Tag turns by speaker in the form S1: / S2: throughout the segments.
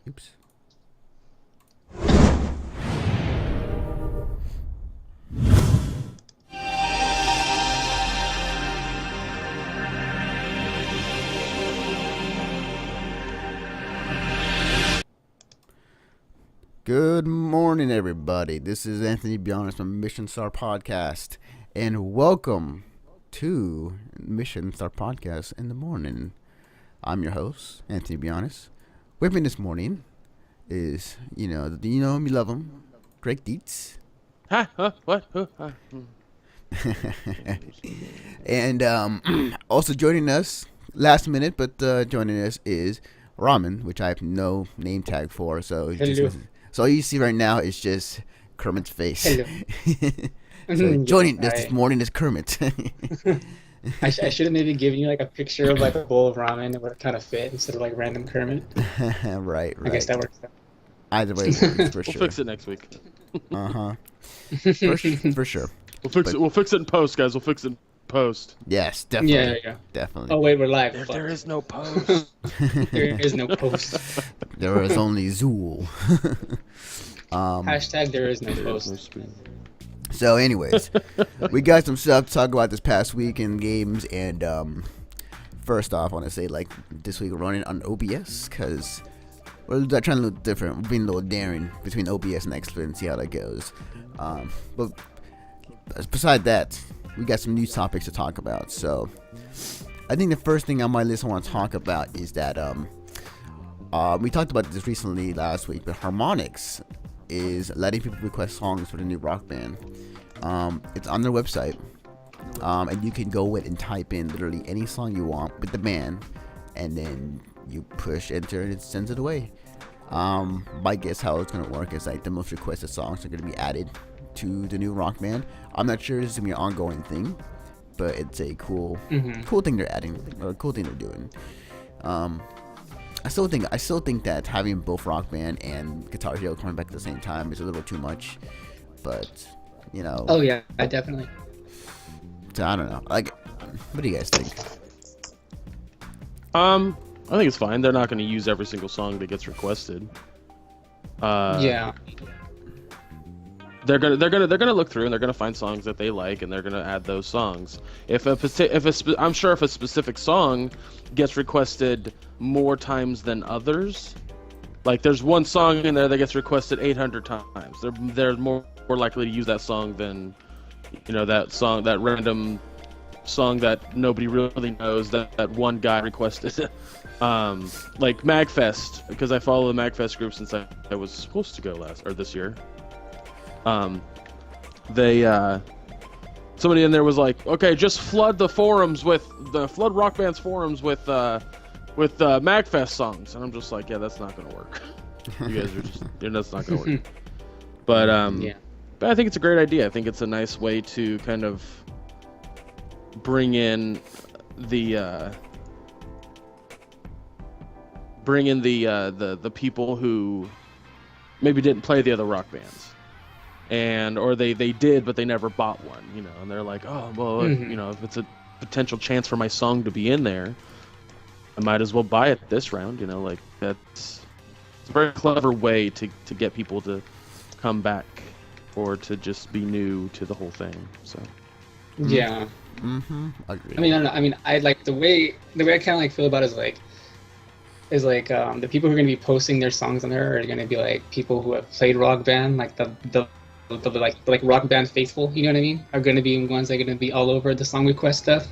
S1: Oops. Good morning, everybody. This is Anthony Bionis from Mission Star Podcast, and welcome to Mission Star Podcast in the morning. I'm your host, Anthony Bionis. With me this morning is, you know him, you love him, Greg Dietz.
S2: What?
S1: And also joining us, last minute, but joining us is Ramen, which I have no name tag for, so all you see right now is just Kermit's face.
S3: Hello.
S1: So joining us this morning is Kermit.
S3: I should have maybe given you like a picture of like a bowl of ramen that would kind of fit instead of like random Kermit.
S1: Right.
S3: I guess that works.
S1: Either way, works, for sure.
S2: We'll fix it next week.
S1: For sure.
S2: We'll fix it in post, guys. We'll fix it in post.
S1: Yes, definitely.
S3: Yeah.
S1: Definitely.
S3: Oh wait, we're live.
S2: There is no post.
S3: There is no post.
S1: There is only Zool.
S3: Hashtag there is no post.
S1: So, anyways, we got some stuff to talk about this past week in games, and first off, I want to say like this week we're running on OBS because we're trying to look different. We're being a little daring between OBS and XSplit and see how that goes. But beside that, we got some news topics to talk about. So, I think the first thing on my list I want to talk about is that we talked about this recently last week, but Harmonix is letting people request songs for the new Rock Band. It's on their website, and you can go in and type in literally any song you want with the band, and then you push enter and it sends it away. My guess how it's going to work is like the most requested songs are going to be added to the new Rock Band. I'm not sure it's going to be an ongoing thing, but it's a cool thing they're adding, or a cool thing they're doing. I still think that having both Rock Band and Guitar Hero coming back at the same time is a little too much, but you know.
S3: Oh yeah, definitely.
S1: So I don't know. Like, what do you guys think?
S2: I think it's fine. They're not going to use every single song that gets requested.
S3: Yeah.
S2: They're gonna look through and they're gonna find songs that they like and they're gonna add those songs. I'm sure if a specific song gets requested more times than others, like there's one song in there that gets requested 800 times, they're more likely to use that song than that random song that nobody really knows that one guy requested. Like MagFest, because I follow the MagFest group since I was supposed to go this year. Somebody in there was like, okay, just flood Rock Band's forums with MagFest songs, and I'm just like, yeah, that's not gonna work. You guys that's not gonna work. But but I think it's a great idea. I think it's a nice way to kind of bring in the people who maybe didn't play the other rock bands. Or they did, but they never bought one, and they're like, oh, well, if it's a potential chance for my song to be in there, I might as well buy it this round, like it's a very clever way to get people to come back or to just be new to the whole thing, so.
S3: Yeah.
S1: Agreed.
S3: I mean, I don't know. I mean, I like the way I kind of like feel about it is like the people who are going to be posting their songs on there are going to be like people who have played Rock Band, like the like Rock Band faithful, you know what I mean, are going to be ones that are going to be all over the song request stuff.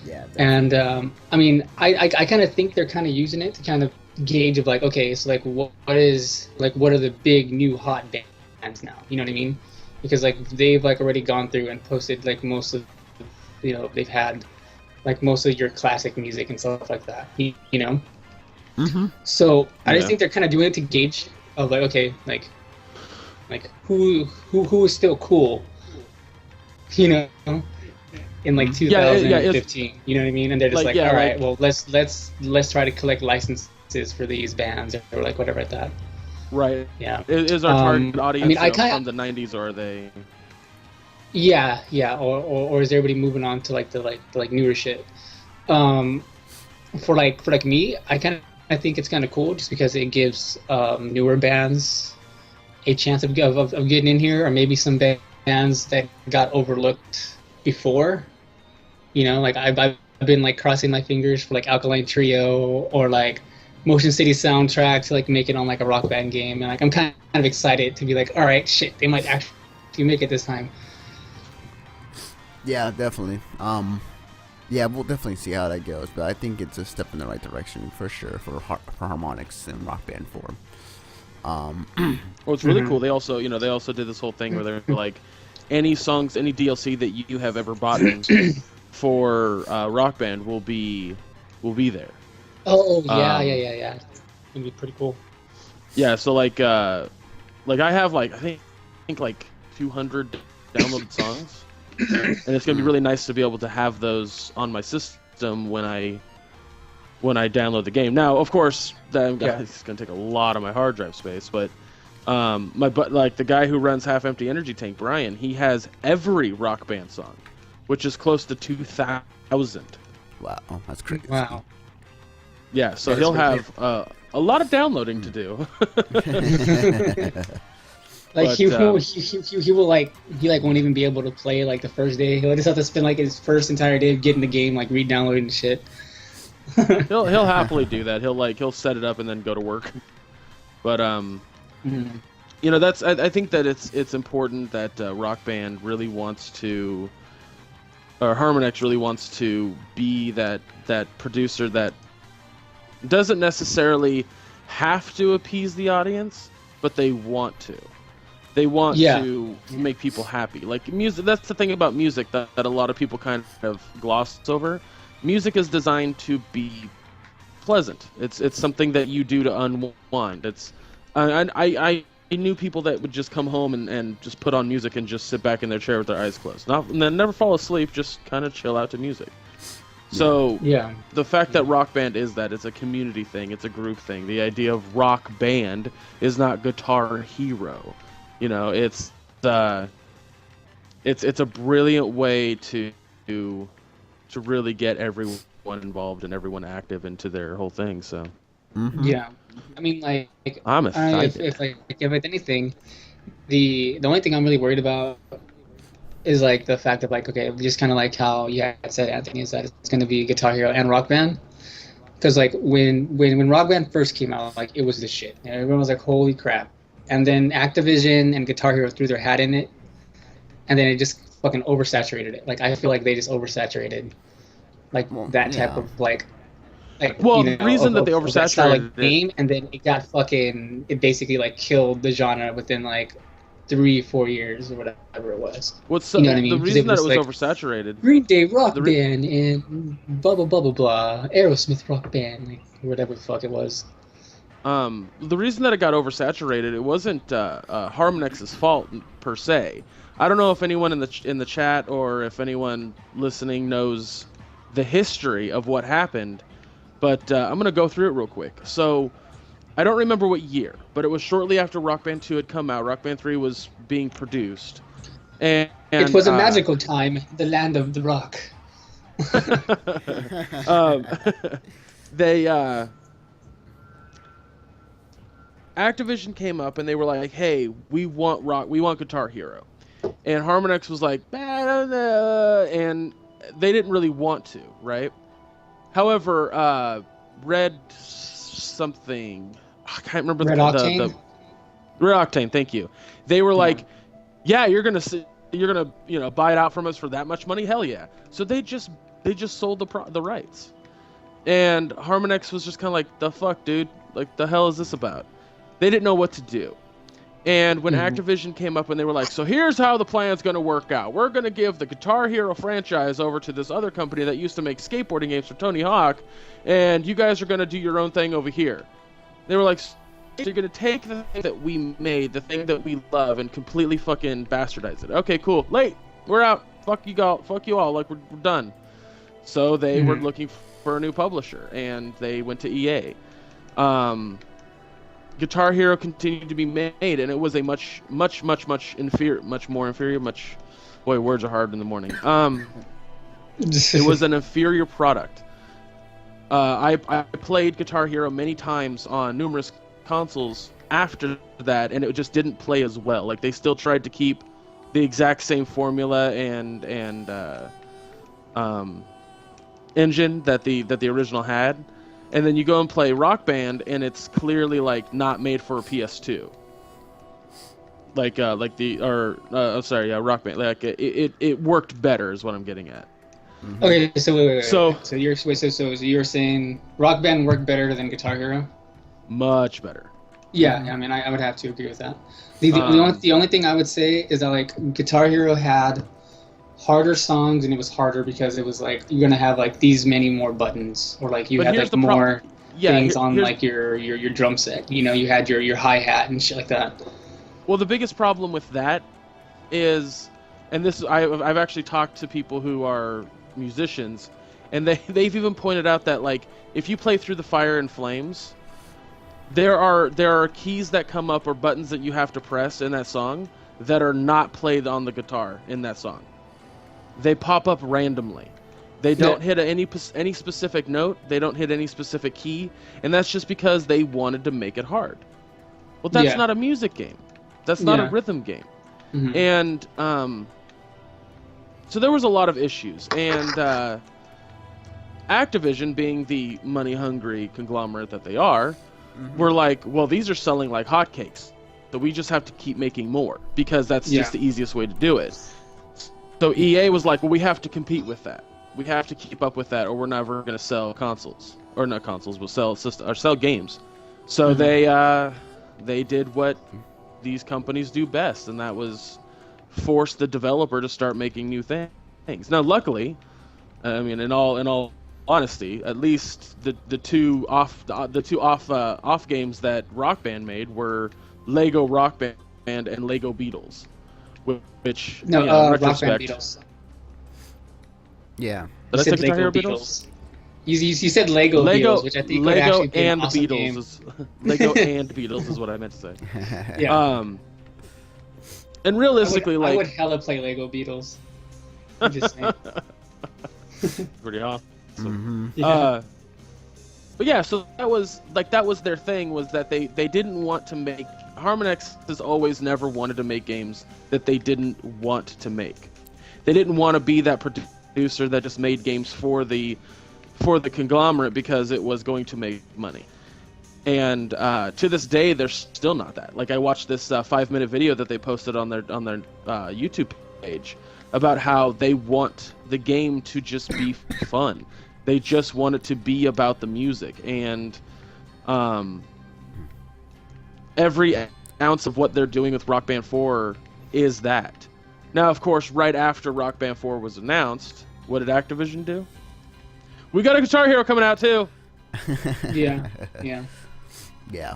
S1: Yeah.
S3: And I mean, I kind of think they're kind of using it to kind of gauge of like, okay, so like what are the big new hot bands now, you know what I mean? Because like they've like already gone through and posted like most of, they've had like most of your classic music and stuff like that, you know. So I just think they're kind of doing it to gauge of like, okay, like who is still cool, in like 2015, you know what I mean? And they're just like, all right, well, let's try to collect licenses for these bands or like whatever like that.
S2: Right.
S3: Yeah.
S2: Is our target audience
S3: from
S2: the 90s, or are they?
S3: Yeah. Or is everybody moving on to like the newer shit? For me, I kind I think it's kind of cool just because it gives newer bands a chance of getting in here, or maybe some bands that got overlooked before. You know, like I've been like crossing my fingers for like Alkaline Trio or like Motion City Soundtrack to like make it on like a Rock Band game, and like I'm kind of excited to be like, all right, shit, they might actually make it this time.
S1: Yeah, definitely. Yeah, we'll definitely see how that goes, but I think it's a step in the right direction for sure for harmonics in Rock Band form.
S2: Well, it's really cool. They also, they also did this whole thing where they're like, any songs, any DLC that you have ever bought for Rock Band will be there.
S3: Oh yeah. It's gonna be pretty cool.
S2: Yeah, so like I have like I think like 200 downloaded songs, and it's gonna be really nice to be able to have those on my system when I download the game. Now, of course, it's gonna take a lot of my hard drive space, but like the guy who runs Half Empty Energy Tank, Brian, he has every Rock Band song, which is close to 2,000.
S1: Wow, that's crazy.
S3: Wow.
S2: Yeah, so he'll have a lot of downloading to do.
S3: Like
S2: But,
S3: he will like won't even be able to play like the first day. He'll just have to spend like his first entire day getting the game like re-downloading shit.
S2: he'll happily do that. He'll set it up and then go to work. But that's I think that it's important that Rock Band really wants to, or Harmonix really wants to be that producer that doesn't necessarily have to appease the audience, but they want to. They want to make people happy. Like music, that's the thing about music that a lot of people kind of gloss over. Music is designed to be pleasant. It's something that you do to unwind. I knew people that would just come home and just put on music and just sit back in their chair with their eyes closed. And then never fall asleep, just kind of chill out to music. So the fact that Rock Band is that, it's a community thing, it's a group thing. The idea of Rock Band is not Guitar Hero. It's a brilliant way to really get everyone involved and everyone active into their whole thing. So
S3: yeah, I mean, like
S2: I'm excited.
S3: If anything, the only thing I'm really worried about is like the fact of like, okay, just kind of like how you had said, Anthony, is that it's going to be Guitar Hero and Rock Band. Because like when Rock Band first came out, like it was the shit. And everyone was like, holy crap. And then Activision and Guitar Hero threw their hat in it, and then it just fucking oversaturated it. Like I feel like they just oversaturated like that type of like
S2: well, the reason that they oversaturated
S3: that game, and then it basically like killed the genre within like 3-4 years or whatever it was.
S2: You know what I mean? The reason that it was like, oversaturated.
S3: Green Day Rock Band and blah blah blah blah blah. Aerosmith Rock Band, like whatever the fuck it was.
S2: The reason that it got oversaturated, it wasn't Harmonix's fault per se. I don't know if anyone in the chat or if anyone listening knows the history of what happened, but I'm gonna go through it real quick. So I don't remember what year, but it was shortly after Rock Band 2 had come out. Rock Band 3 was being produced. And
S3: it was a magical time, the land of the rock.
S2: Activision came up and they were like, "Hey, we want Guitar Hero," and Harmonix was like, and they didn't really want to, right? However, Red something, I can't remember
S3: Red Octane.
S2: Red Octane, thank you. They were like, "Yeah, you're gonna buy it out from us for that much money? Hell yeah!" So they just sold the rights, and Harmonix was just kind of like, "The fuck, dude? Like, the hell is this about?" They didn't know what to do. And when Activision came up and they were like, "So here's how the plan's going to work out. We're going to give the Guitar Hero franchise over to this other company that used to make skateboarding games for Tony Hawk, and you guys are going to do your own thing over here." They were like, "So you're going to take the thing that we made, the thing that we love, and completely fucking bastardize it. Okay, cool. Late. We're out. Fuck you all. Like, we're done." So they were looking for a new publisher, and they went to EA. Guitar Hero continued to be made, and it was a much more inferior. Boy, words are hard in the morning. It was an inferior product. I played Guitar Hero many times on numerous consoles after that, and it just didn't play as well. Like they still tried to keep the exact same formula and engine that the original had, and then you go and play Rock Band, and it's clearly like not made for a PS2. Like Rock Band. Like it worked better is what I'm getting at.
S1: Mm-hmm.
S3: Okay, so wait.
S2: So
S3: you're saying Rock Band worked better than Guitar Hero?
S2: Much better.
S3: Yeah, I mean, I would have to agree with that. The only thing I would say is that like Guitar Hero had harder songs, and it was harder because it was like you're gonna have like these many more buttons, or like you had like more things on like your drum set. You know, you had your hi-hat and shit like that.
S2: Well, the biggest problem with that is, and this I've actually talked to people who are musicians, and they've even pointed out that like if you play Through the Fire and Flames, there are keys that come up or buttons that you have to press in that song that are not played on the guitar in that song. They pop up randomly. They don't hit any specific note. They don't hit any specific key, and that's just because they wanted to make it hard. Well, that's not a music game. That's not a rhythm game.
S3: Mm-hmm.
S2: And so there was a lot of issues, and Activision, being the money-hungry conglomerate that they are, were like, well, these are selling like hotcakes, so we just have to keep making more because that's just the easiest way to do it. So EA was like, well, we have to compete with that. We have to keep up with that, or we're never going to sell consoles, or not consoles, but sell games. So they did what these companies do best, and that was force the developer to start making new things. Now, luckily, I mean, in all honesty, at least the two off games that Rock Band made were Lego Rock Band and Lego Beatles, which in
S3: Rock Band
S2: retrospect,
S3: Beatles.
S1: Yeah.
S2: Did I say Guitar Hero
S3: Beatles? You said Lego Beatles, which I think would actually be an awesome game.
S2: Lego and Beatles is what I meant to say.
S3: Yeah.
S2: And realistically,
S3: I would hella play Lego Beatles. I'm just saying.
S2: Pretty awesome.
S1: Mm-hmm.
S3: Yeah.
S2: But yeah, so that was their thing, was that they didn't want to make. Harmonix has always never wanted to make games that they didn't want to make. They didn't want to be that producer that just made games for the conglomerate because it was going to make money. And to this day, they're still not that. Like, I watched this 5-minute video that they posted on their YouTube page about how they want the game to just be fun. They just want it to be about the music, and every ounce of what they're doing with Rock Band 4 is that. Now, of course, right after Rock Band 4 was announced, what did Activision do? We got a Guitar Hero coming out too.
S3: Yeah.
S1: Yeah.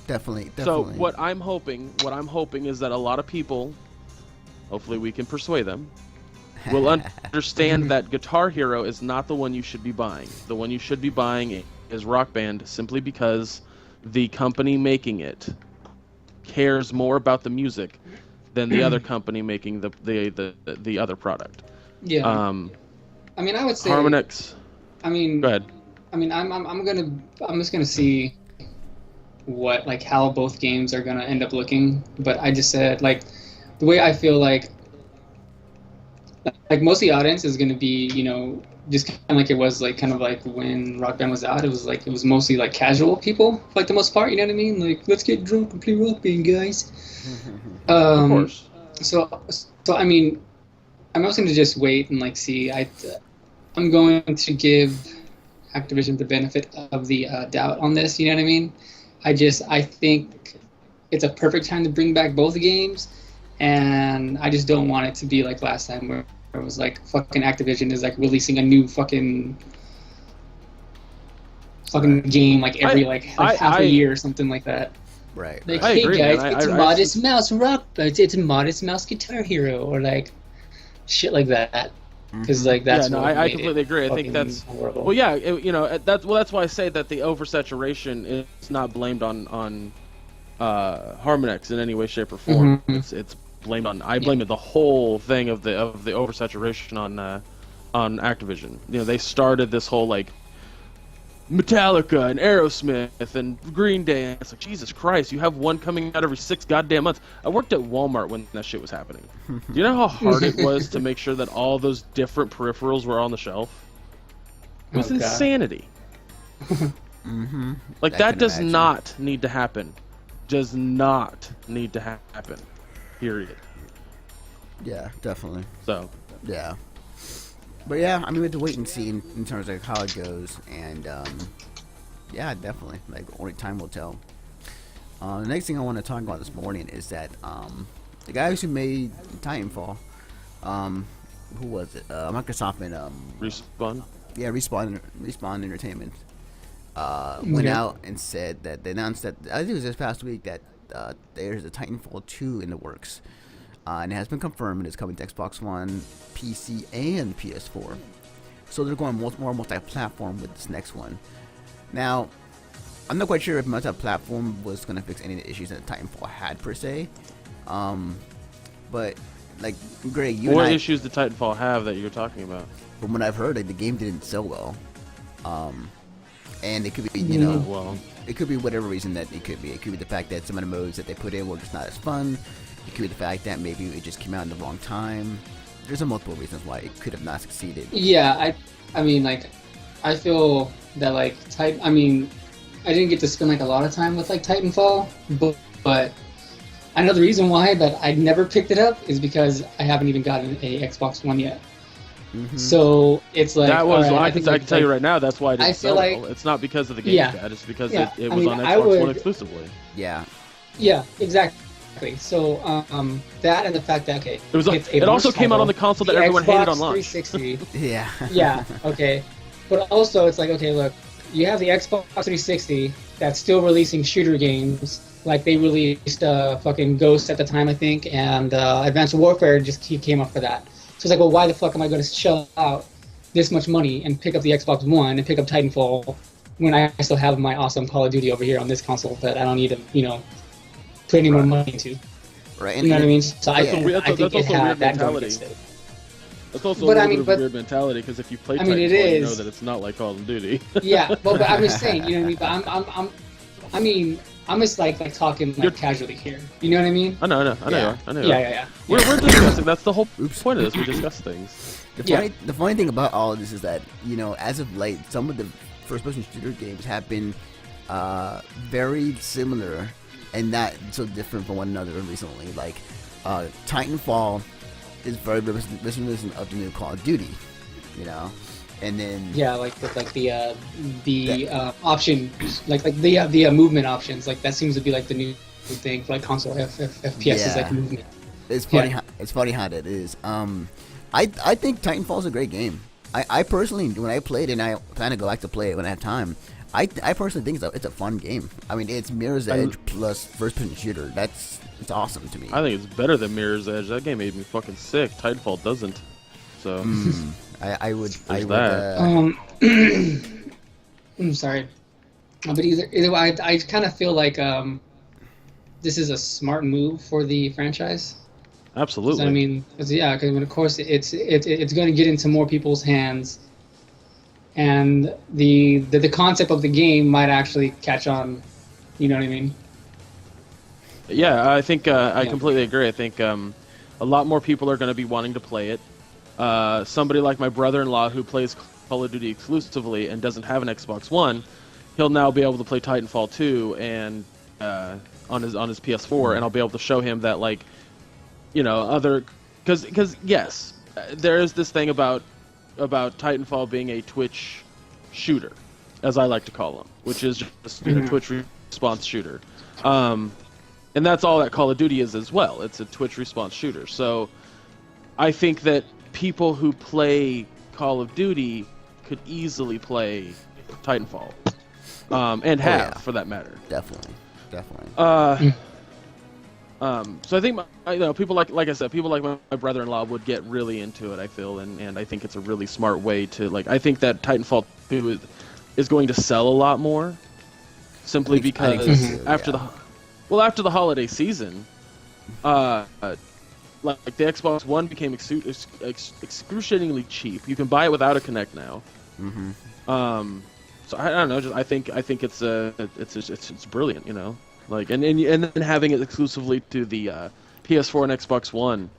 S1: Definitely.
S2: So what I'm hoping is that a lot of people, hopefully we can persuade them, will understand that Guitar Hero is not the one you should be buying. The one you should be buying is Rock Band, simply because the company making it cares more about the music than the other company making the other product.
S3: Yeah. I mean, I would say
S2: Harmonix.
S3: I mean,
S2: go ahead.
S3: I mean, I'm just gonna see what, like, how both games are gonna end up looking. But I just said, like, the way I feel like most of the audience is gonna be, you know, just kind of like it was, like, kind of like when Rock Band was out. It was mostly like casual people, for, like, the most part. You know what I mean? Like, let's get drunk and play Rock Band, guys.
S2: Of course.
S3: So I mean, I'm also gonna just wait and, like, see. I'm going to give Activision the benefit of the doubt on this. You know what I mean? I think it's a perfect time to bring back both games, and I just don't want it to be like last time where it was like fucking Activision is like releasing a new fucking game like every half a year or something like that.
S1: Right.
S3: Like,
S2: I
S3: hey
S2: agree,
S3: guys,
S2: man.
S3: it's Modest Mouse Rock, but it's Modest Mouse Guitar Hero, or like shit like that. Because like that's
S2: I completely agree. I think that's horrible. Well, yeah, that's why I say that the oversaturation is not blamed on Harmonix in any way, shape, or form.
S3: Mm-hmm.
S2: It's blamed on. I blame it the whole thing of the oversaturation on Activision. You know, they started this whole like Metallica and Aerosmith and Green Day. And it's like, Jesus Christ, you have one coming out every 6 goddamn months. I worked at Walmart when that shit was happening. Do you know how hard it was to make sure that all those different peripherals were on the shelf? It was insanity.
S1: Mm-hmm.
S2: Like, that does not need to happen. Does not need to happen. Period.
S1: Yeah, definitely.
S2: So.
S1: Yeah. But yeah, I mean, we have to wait and see in terms of how it goes, and yeah, definitely. Like, only time will tell. The next thing I want to talk about this morning is that the guys who made Titanfall, who was it? Microsoft and
S2: Respawn.
S1: Yeah, Respawn Entertainment went out and said that they announced that I think it was this past week that there's a Titanfall 2 in the works. And it has been confirmed it's coming to Xbox One, PC, and PS4. So they're going more multi-platform with this next one. Now, I'm not quite sure if multi-platform was going to fix any of the issues that Titanfall had per se. But, like, Greg,
S2: what issues did Titanfall have that you're talking about?
S1: From what I've heard, like, the game didn't sell well. And it could be, it could be whatever reason that it could be. It could be the fact that some of the modes that they put in were just not as fun. It could be the fact that maybe it just came out in the wrong time. There's multiple reasons why it could have not succeeded.
S3: Yeah, I mean, like, I feel that, like, I didn't get to spend, like, a lot of time with, like, Titanfall, but I know the reason why that I never picked it up is because I haven't even gotten a Xbox One yet. Mm-hmm. So it's like
S2: that was. Right, I can tell you right now. That's why I didn't sell
S3: like,
S2: it. It's not because of the game bad. It's because it was on Xbox One exclusively.
S1: Yeah.
S3: Yeah. Exactly. So that and the fact that
S2: it also came out on the console that everyone hated on launch.
S3: 360.
S1: Yeah.
S3: Yeah. Okay. But also it's like, okay, look, you have the Xbox 360 that's still releasing shooter games. Like they released fucking Ghost at the time, I think, and Advanced Warfare just came up for that. So it's like, well, why the fuck am I going to shell out this much money and pick up the Xbox One and pick up Titanfall when I still have my awesome Call of Duty over here on this console that I don't need to, put any more money into.
S1: Right.
S3: You know what I mean? So I think it had that going against it.
S2: That's also a little bit of a weird mentality because if you play Titanfall, you know that it's not like Call of Duty.
S3: Yeah, but I'm just saying, you know what I mean? But I'm just like talking like casually here. You know what I mean?
S2: I know.
S3: Yeah.
S2: We're discussing. That's the whole point of this. We discuss things.
S1: The funny thing about all of this is that, as of late, some of the first-person shooter games have been very similar and not so different from one another recently. Like, Titanfall is very reminiscent of the new Call of Duty, and then
S3: the option, like the movement options, like that seems to be like the new thing for like console FPS is like movement.
S1: It's funny. It's funny how that is. I think Titanfall is a great game. I personally, when I played it, and I plan to go back to play it when I have time, I personally think it's a fun game. I mean, it's Mirror's Edge plus first-person shooter. It's awesome to me.
S2: I think it's better than Mirror's Edge. That game made me fucking sick. Titanfall doesn't. So
S1: I would.
S3: I'm sorry, but either way, I kind of feel like this is a smart move for the franchise.
S2: Absolutely.
S3: I mean, because of course it's going to get into more people's hands, and the concept of the game might actually catch on. You know what I mean?
S2: Yeah, I think I completely agree. I think a lot more people are going to be wanting to play it. Somebody like my brother-in-law who plays Call of Duty exclusively and doesn't have an Xbox One, he'll now be able to play Titanfall 2 and on his PS4, and I'll be able to show him that because yes, there is this thing about Titanfall being a Twitch shooter, as I like to call them, which is just a Twitch response shooter. And that's all that Call of Duty is as well. It's a Twitch response shooter. So I think that people who play Call of Duty could easily play Titanfall, and for that matter.
S1: Definitely.
S2: So I think people like I said, people like my brother-in-law would get really into it. I feel, and I think it's a really smart way to I think that Titanfall 2 is going to sell a lot more, simply because after the holiday season, like the Xbox One became excruciatingly cheap. You can buy it without a Kinect now. So I don't know. Just I think it's brilliant, you know. Like and then having it exclusively to the PS4 and Xbox One.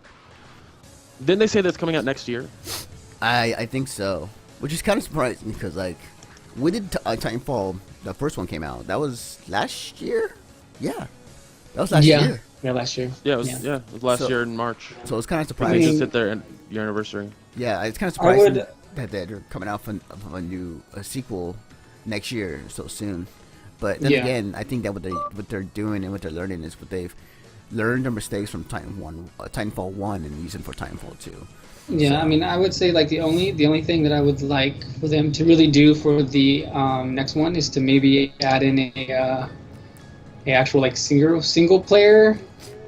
S2: Didn't they say that's coming out next year?
S1: I think so, which is kind of surprising because like, when did Titanfall, the first one, came out? That was last year. Yeah, that was last year.
S3: Yeah, last year.
S2: Yeah, it was last year in March.
S1: So it's kind of
S2: They
S1: surprising.
S2: just hit their your anniversary.
S1: Yeah, it's kind of surprising that they're coming out with a sequel next year so soon. But then again, I think that what they're doing and what they're learning is what they've learned their mistakes from Titanfall 1 and using for Titanfall 2.
S3: Yeah,
S1: So,
S3: I mean, I would say like the only thing that I would like for them to really do for the next one is to maybe add in a actual like single player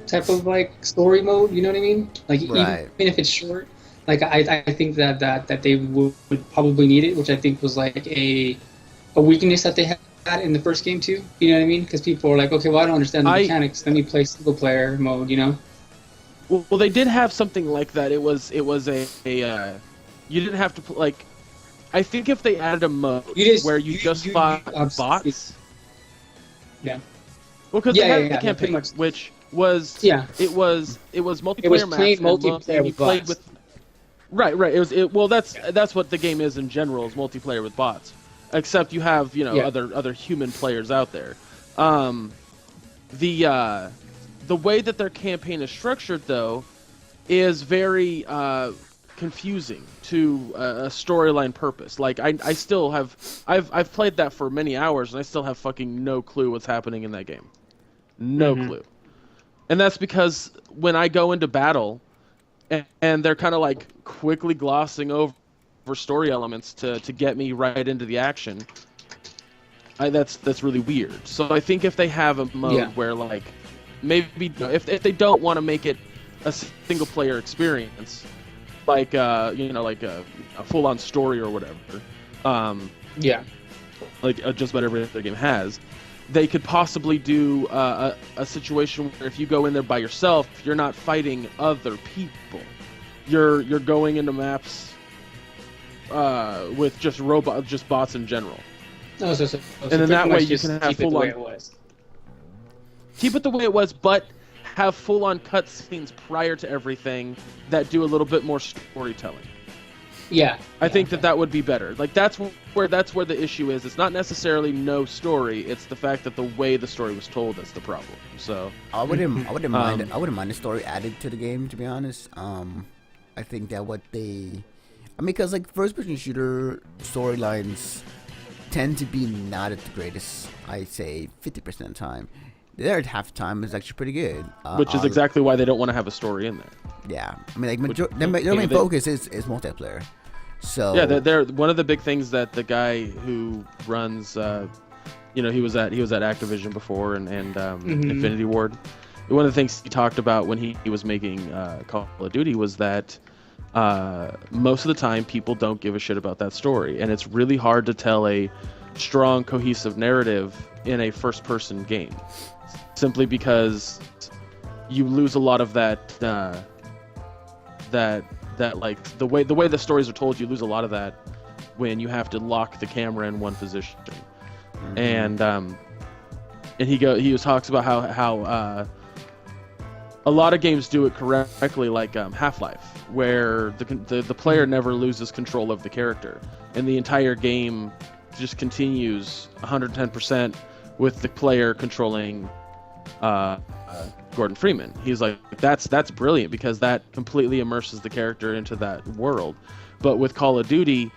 S3: type of like story mode. You know what I mean? Like
S1: Right.
S3: even if it's short, like I think that they would probably need it, which I think was like a weakness that they had in the first game too. You know what I mean? Because people are like, okay, well I don't understand the mechanics. Let me play single player mode. You know?
S2: Well, they did have something like that. It was a you didn't have to like. I think if they added a mode where you just fought bots.
S3: Yeah.
S2: Well, because they had the campaign, which was it was multiplayer.
S3: It was plain
S2: maps
S3: multiplayer with bots.
S2: Right. Well, that's what the game is in general, is multiplayer with bots. Except you have other human players out there. The way that their campaign is structured, though, is very confusing to a storyline purpose. Like I still have I've played that for many hours and I still have fucking no clue what's happening in that game. No clue. And that's because when I go into battle and they're kind of like quickly glossing over story elements to get me right into the action, that's really weird. So I think if they have a mode where like maybe if they don't want to make it a single player experience, like like a full-on story or whatever, like just about every other game has, they could possibly do a situation where if you go in there by yourself, you're not fighting other people, you're going into maps with just bots in general.
S3: So
S2: and then that way you can have full-on. Keep it the way it was, but have full-on cutscenes prior to everything that do a little bit more storytelling.
S3: Yeah.
S2: I think that would be better. Like that's where the issue is. It's not necessarily no story. It's the fact that the way the story was told that's the problem. So
S1: I wouldn't mind. I wouldn't mind the story added to the game, to be honest. I think that because like first-person shooter storylines tend to be not at the greatest. I'd say 50% of the time. There at half the time is actually pretty good.
S2: Which is exactly why they don't want to have a story in there.
S1: Yeah, I mean, like their main focus is multiplayer. So
S2: yeah, they're one of the big things that the guy who runs, he was at Activision before and Infinity Ward. One of the things he talked about when he was making Call of Duty was that most of the time people don't give a shit about that story, and it's really hard to tell a strong, cohesive narrative in a first-person game, simply because you lose a lot of that like the way the stories are told. You lose a lot of that when you have to lock the camera in one position, and he talks about how a lot of games do it correctly, like Half-Life, where the player never loses control of the character, and the entire game just continues 110% with the player controlling Gordon Freeman. He's like, that's brilliant because that completely immerses the character into that world. But with Call of Duty,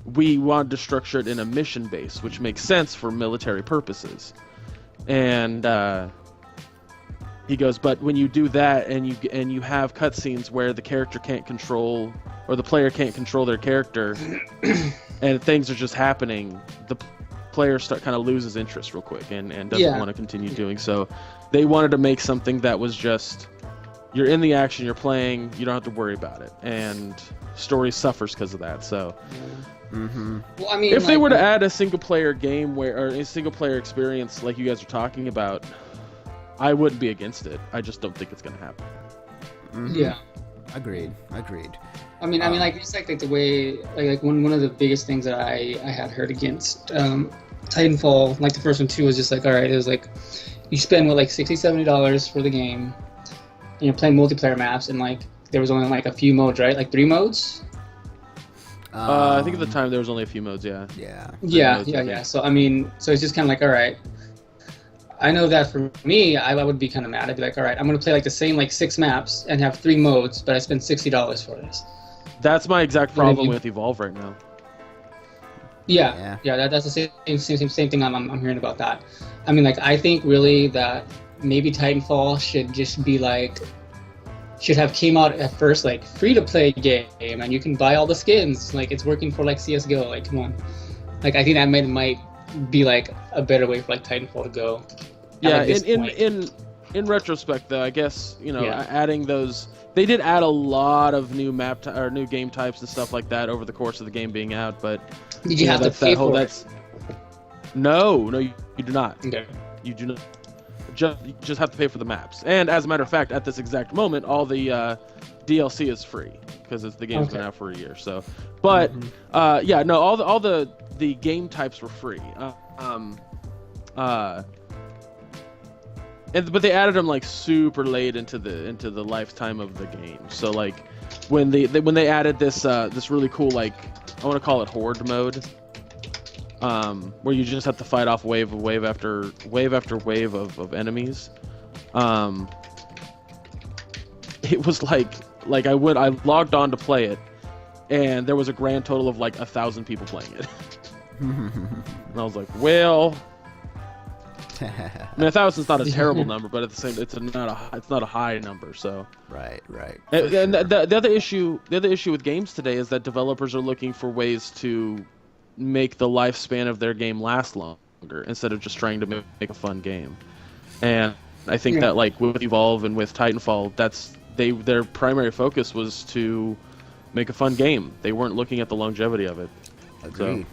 S2: we wanted to structure it in a mission base, which makes sense for military purposes. And he goes, but when you do that and you have cutscenes where the character can't control, or the player can't control their character, and things are just happening, the player kind of loses interest real quick and doesn't want to continue doing so. They wanted to make something that was just, you're in the action, you're playing, you don't have to worry about it, and story suffers because of that. So
S3: well, I mean,
S2: if they were to add a single player game or a single player experience like you guys are talking about, I wouldn't be against it. I just don't think it's going to happen.
S1: Yeah. Agreed.
S3: like it's like the way like one of the biggest things that I had heard against Titanfall, like the first one too, was just like, all right, it was like you spend what like $60-$70 for the game, and you're playing multiplayer maps, and like there was only like a few modes, right? Like 3 modes.
S2: I think at the time there was only a few modes. Yeah.
S3: Yeah. So I mean, so it's just kind of like, all right. I know that for me, I would be kind of mad. I'd be like, all right, I'm gonna play like the same like 6 maps and have 3 modes, but I spent $60 for this.
S2: That's my exact problem with Evolve right now.
S3: Yeah. That's the same thing I'm hearing about that. I mean, like, I think really that maybe Titanfall should just be like, should have came out at first like free to play game, and you can buy all the skins. Like, it's working for like CS:GO. Like, come on. Like, I think that might be like a better way for like Titanfall to go.
S2: Yeah, in retrospect though, I guess adding those. They did add a lot of new or new game types and stuff like that over the course of the game being out, but
S3: did you have to pay for it?
S2: No, you do not.
S3: Okay.
S2: You do not. You just have to pay for the maps. And as a matter of fact, at this exact moment, all the DLC is free because the game's been out for a year. So, but all the game types were free. But they added them like super late into the lifetime of the game. So like when they added this really cool, like, I want to call it horde mode, where you just have to fight off wave after wave of enemies. It was like I logged on to play it, and there was a grand total of like 1,000 people playing it. And I was like, well. I mean, 1,000's not a terrible number, but at the same, it's not a high number. So
S1: right.
S2: And the other issue with games today is that developers are looking for ways to make the lifespan of their game last longer instead of just trying to make a fun game. And I think that like with Evolve and with Titanfall, their primary focus was to make a fun game. They weren't looking at the longevity of it.
S1: Agreed.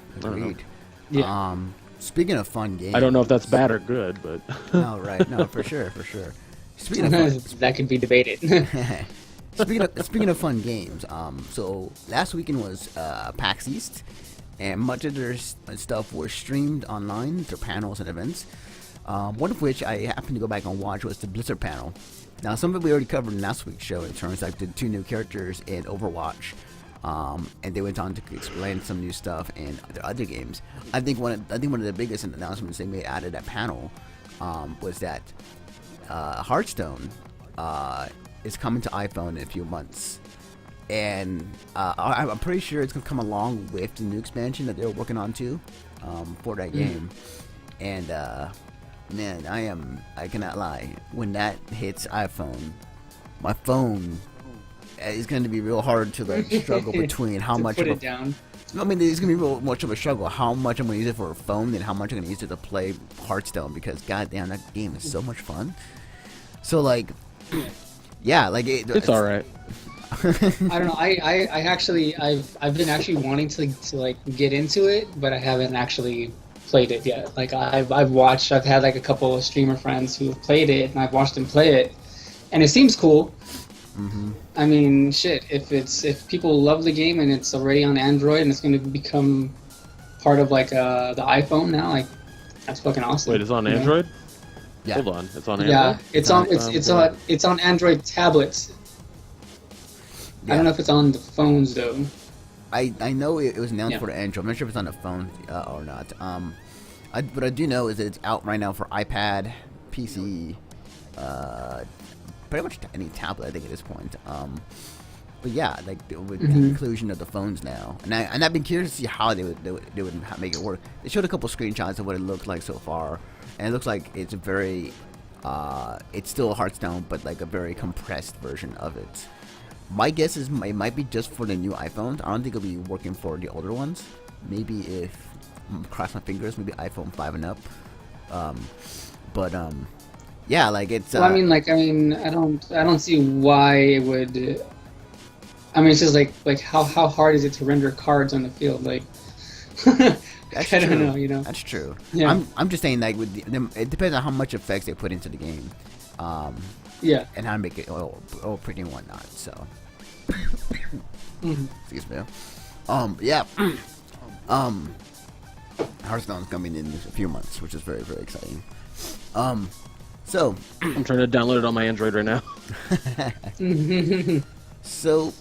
S3: Yeah.
S1: Speaking of fun games,
S2: I don't know if that's bad or good, but
S1: no, for sure. Speaking of fun,
S3: that could be debated.
S1: speaking of fun games, so last weekend was PAX East, and much of their stuff was streamed online through panels and events. One of which I happened to go back and watch was the Blizzard panel. Now, some of it we already covered in last week's show in terms of like the 2 new characters in Overwatch. And they went on to explain some new stuff in their other games. I think one of the biggest announcements they made out of that panel was that Hearthstone is coming to iPhone in a few months, and I'm pretty sure it's gonna come along with the new expansion that they're working on too for that game. And man, I cannot lie. When that hits iPhone, my phone. It's going to be real hard to like struggle between how much
S3: put it down.
S1: I mean, it's going to be real much of a struggle how much I'm going to use it for a phone and how much I'm going to use it to play Hearthstone, because goddamn, that game is so much fun. So like, yeah, like
S2: it's all right.
S3: I don't know. I've been actually wanting to like get into it, but I haven't actually played it yet. Like I've had like a couple of streamer friends who have played it, and I've watched them play it, and it seems cool.
S1: Mm-hmm.
S3: I mean, shit. If people love the game and it's already on Android and it's going to become part of like the iPhone now, like that's fucking awesome.
S2: Wait, it's on Android?
S1: Yeah.
S2: Hold on, it's on Android.
S3: Yeah, it's on Android tablets. Yeah. I don't know if it's on the phones though.
S1: I know it was announced for the Android. I'm not sure if it's on the phone or not. What I do know is that it's out right now for iPad, PC, pretty much any tablet, I think, at this point. But yeah, like with the inclusion of the phones now, and I've been curious to see how they would make it work. They showed a couple screenshots of what it looked like so far, and it looks like it's very, it's still Hearthstone, but like a very compressed version of it. My guess is it might be just for the new iPhones. I don't think it'll be working for the older ones. Maybe if, cross my fingers, maybe iPhone 5 and up. Yeah, like it's.
S3: Well, I mean, I don't see why it would. I mean, it's just like how hard is it to render cards on the field? Like,
S1: That's
S3: I
S1: true.
S3: don't know, you know.
S1: That's true.
S3: Yeah.
S1: I'm just saying, like, with them, it depends on how much effects they put into the game.
S3: Yeah.
S1: And how to make it all pretty and whatnot. So. Excuse me. Yeah. Hearthstone's coming in a few months, which is very, very exciting. So
S2: I'm trying to download it on my Android right now.
S1: So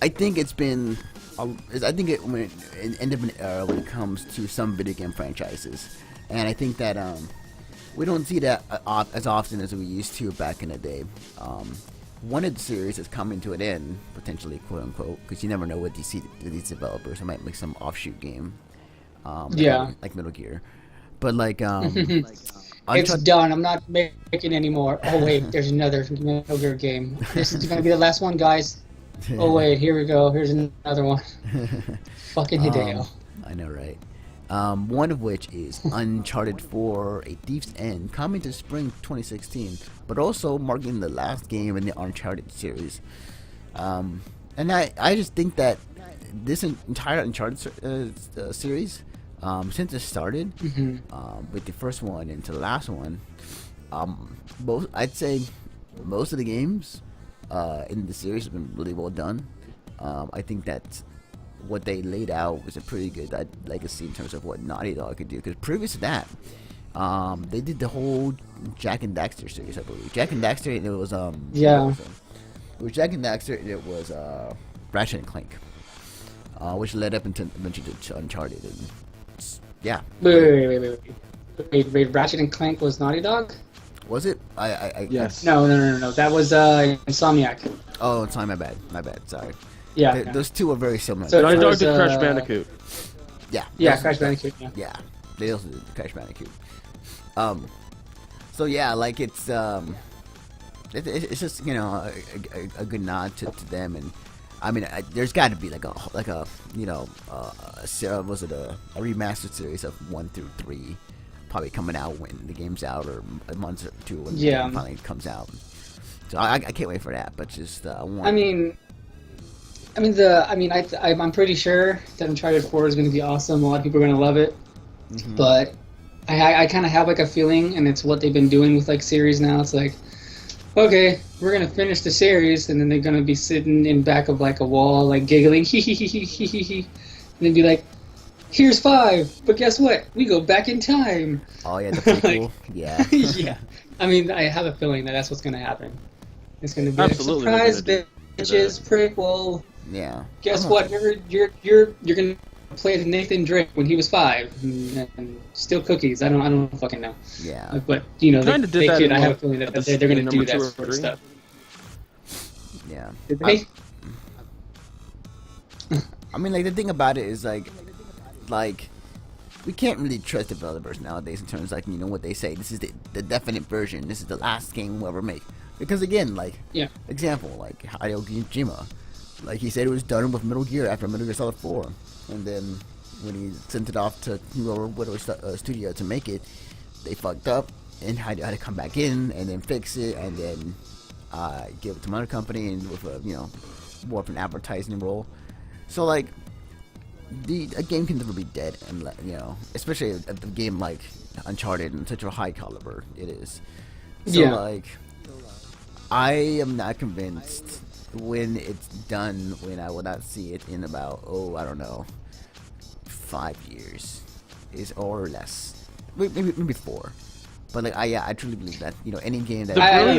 S1: I think it's been. I think it ended up an era when it comes to some video game franchises, and I think that we don't see that as often as we used to back in the day. One of the series is coming to an end, potentially, quote unquote, because you never know what these developers. They might make some offshoot game, like Metal Gear, but like
S3: it's done. I'm not making anymore. Oh wait, there's another Metal Gear game. This is gonna be the last one, guys. Oh wait, here we go. Here's another one. Fucking Hideo.
S1: I know, right? One of which is Uncharted 4: A Thief's End, coming to spring 2016, but also marking the last game in the Uncharted series. And I just think that this entire Uncharted series, since it started, with the first one into the last one, I'd say most of the games in the series have been really well done. I think that what they laid out was a pretty good legacy in terms of what Naughty Dog could do. Because previous to that, they did the whole Jak and Daxter series, I believe. Jak and Daxter, and it was It was Jak and Daxter, and it was Ratchet and Clank, which led up into eventually to Uncharted. And yeah.
S3: Wait. Ratchet and Clank was Naughty Dog?
S1: Was it?
S2: Yes.
S3: No. That was Insomniac.
S1: Oh, sorry, my bad. Sorry.
S3: Yeah.
S1: Those two are very similar.
S3: So
S2: Naughty Dog
S3: was,
S2: did Crash Bandicoot.
S3: Yeah, Crash Bandicoot.
S1: Yeah, they also did Crash Bandicoot. So yeah, like it's just a good nod to them, and I mean there's got to be like a remastered series of 1 through 3, probably coming out when the game's out, or a month or two when the game finally comes out. So I can't wait for that, but just I'm pretty sure that Uncharted 4 is going to be awesome. A lot of people are going to love it. But I kind of have like a feeling, and it's what they've been doing with like series now. It's like, okay, we're going to finish the series, and then they're going to be sitting in back of like a wall, like giggling, hee hee hee hee hee hee hee, and then be like, here's 5, but guess what? We go back in time. Oh yeah, the prequel.
S3: Like,
S1: yeah.
S3: Yeah. I mean, I have a feeling that that's what's going to happen. It's going to be
S2: Absolutely,
S3: a surprise, bitches, prequel.
S1: Yeah.
S3: Guess what? You're gonna play as Nathan Drake when he was 5, and still cookies. I don't fucking know.
S1: Yeah.
S3: But they could. I have a feeling that they're gonna do that sort of stuff.
S1: Yeah.
S3: Did they?
S1: I mean, like the thing about it is like we can't really trust developers nowadays in terms of what they say. This is the definite version. This is the last game we'll ever make. Because again, example, like Hideo Kojima. Like he said, it was done with Metal Gear after Metal Gear Solid 4, and then when he sent it off to whatever studio to make it, they fucked up and had to come back in and then fix it and then give it to another company and with a more of an advertising role. So like a game can never be dead, and especially a game like Uncharted and such a high caliber it is. So I am not convinced when it's done, when I will not see it in about 5 years or less, maybe 4. But I truly believe that any game that
S3: I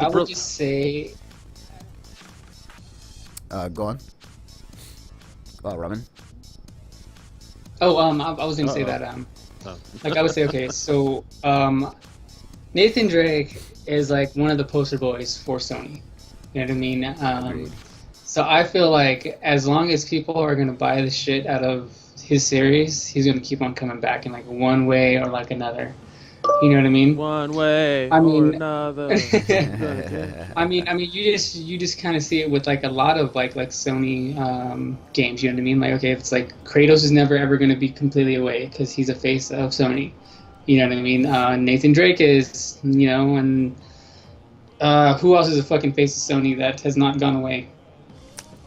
S3: would just say
S1: go on. Ramen.
S3: I was gonna say that I would say, okay, so Nathan Drake is like one of the poster boys for Sony. You know what I mean? So I feel like as long as people are gonna buy the shit out of his series, he's gonna keep on coming back in like one way or like another. You know what I mean?
S2: One way or another.
S3: I mean, you just kind of see it with like a lot of like Sony games. You know what I mean? Like, okay, it's like Kratos is never ever going to be completely away because he's a face of Sony. You know what I mean? Nathan Drake is, and who else is a fucking face of Sony that has not gone away?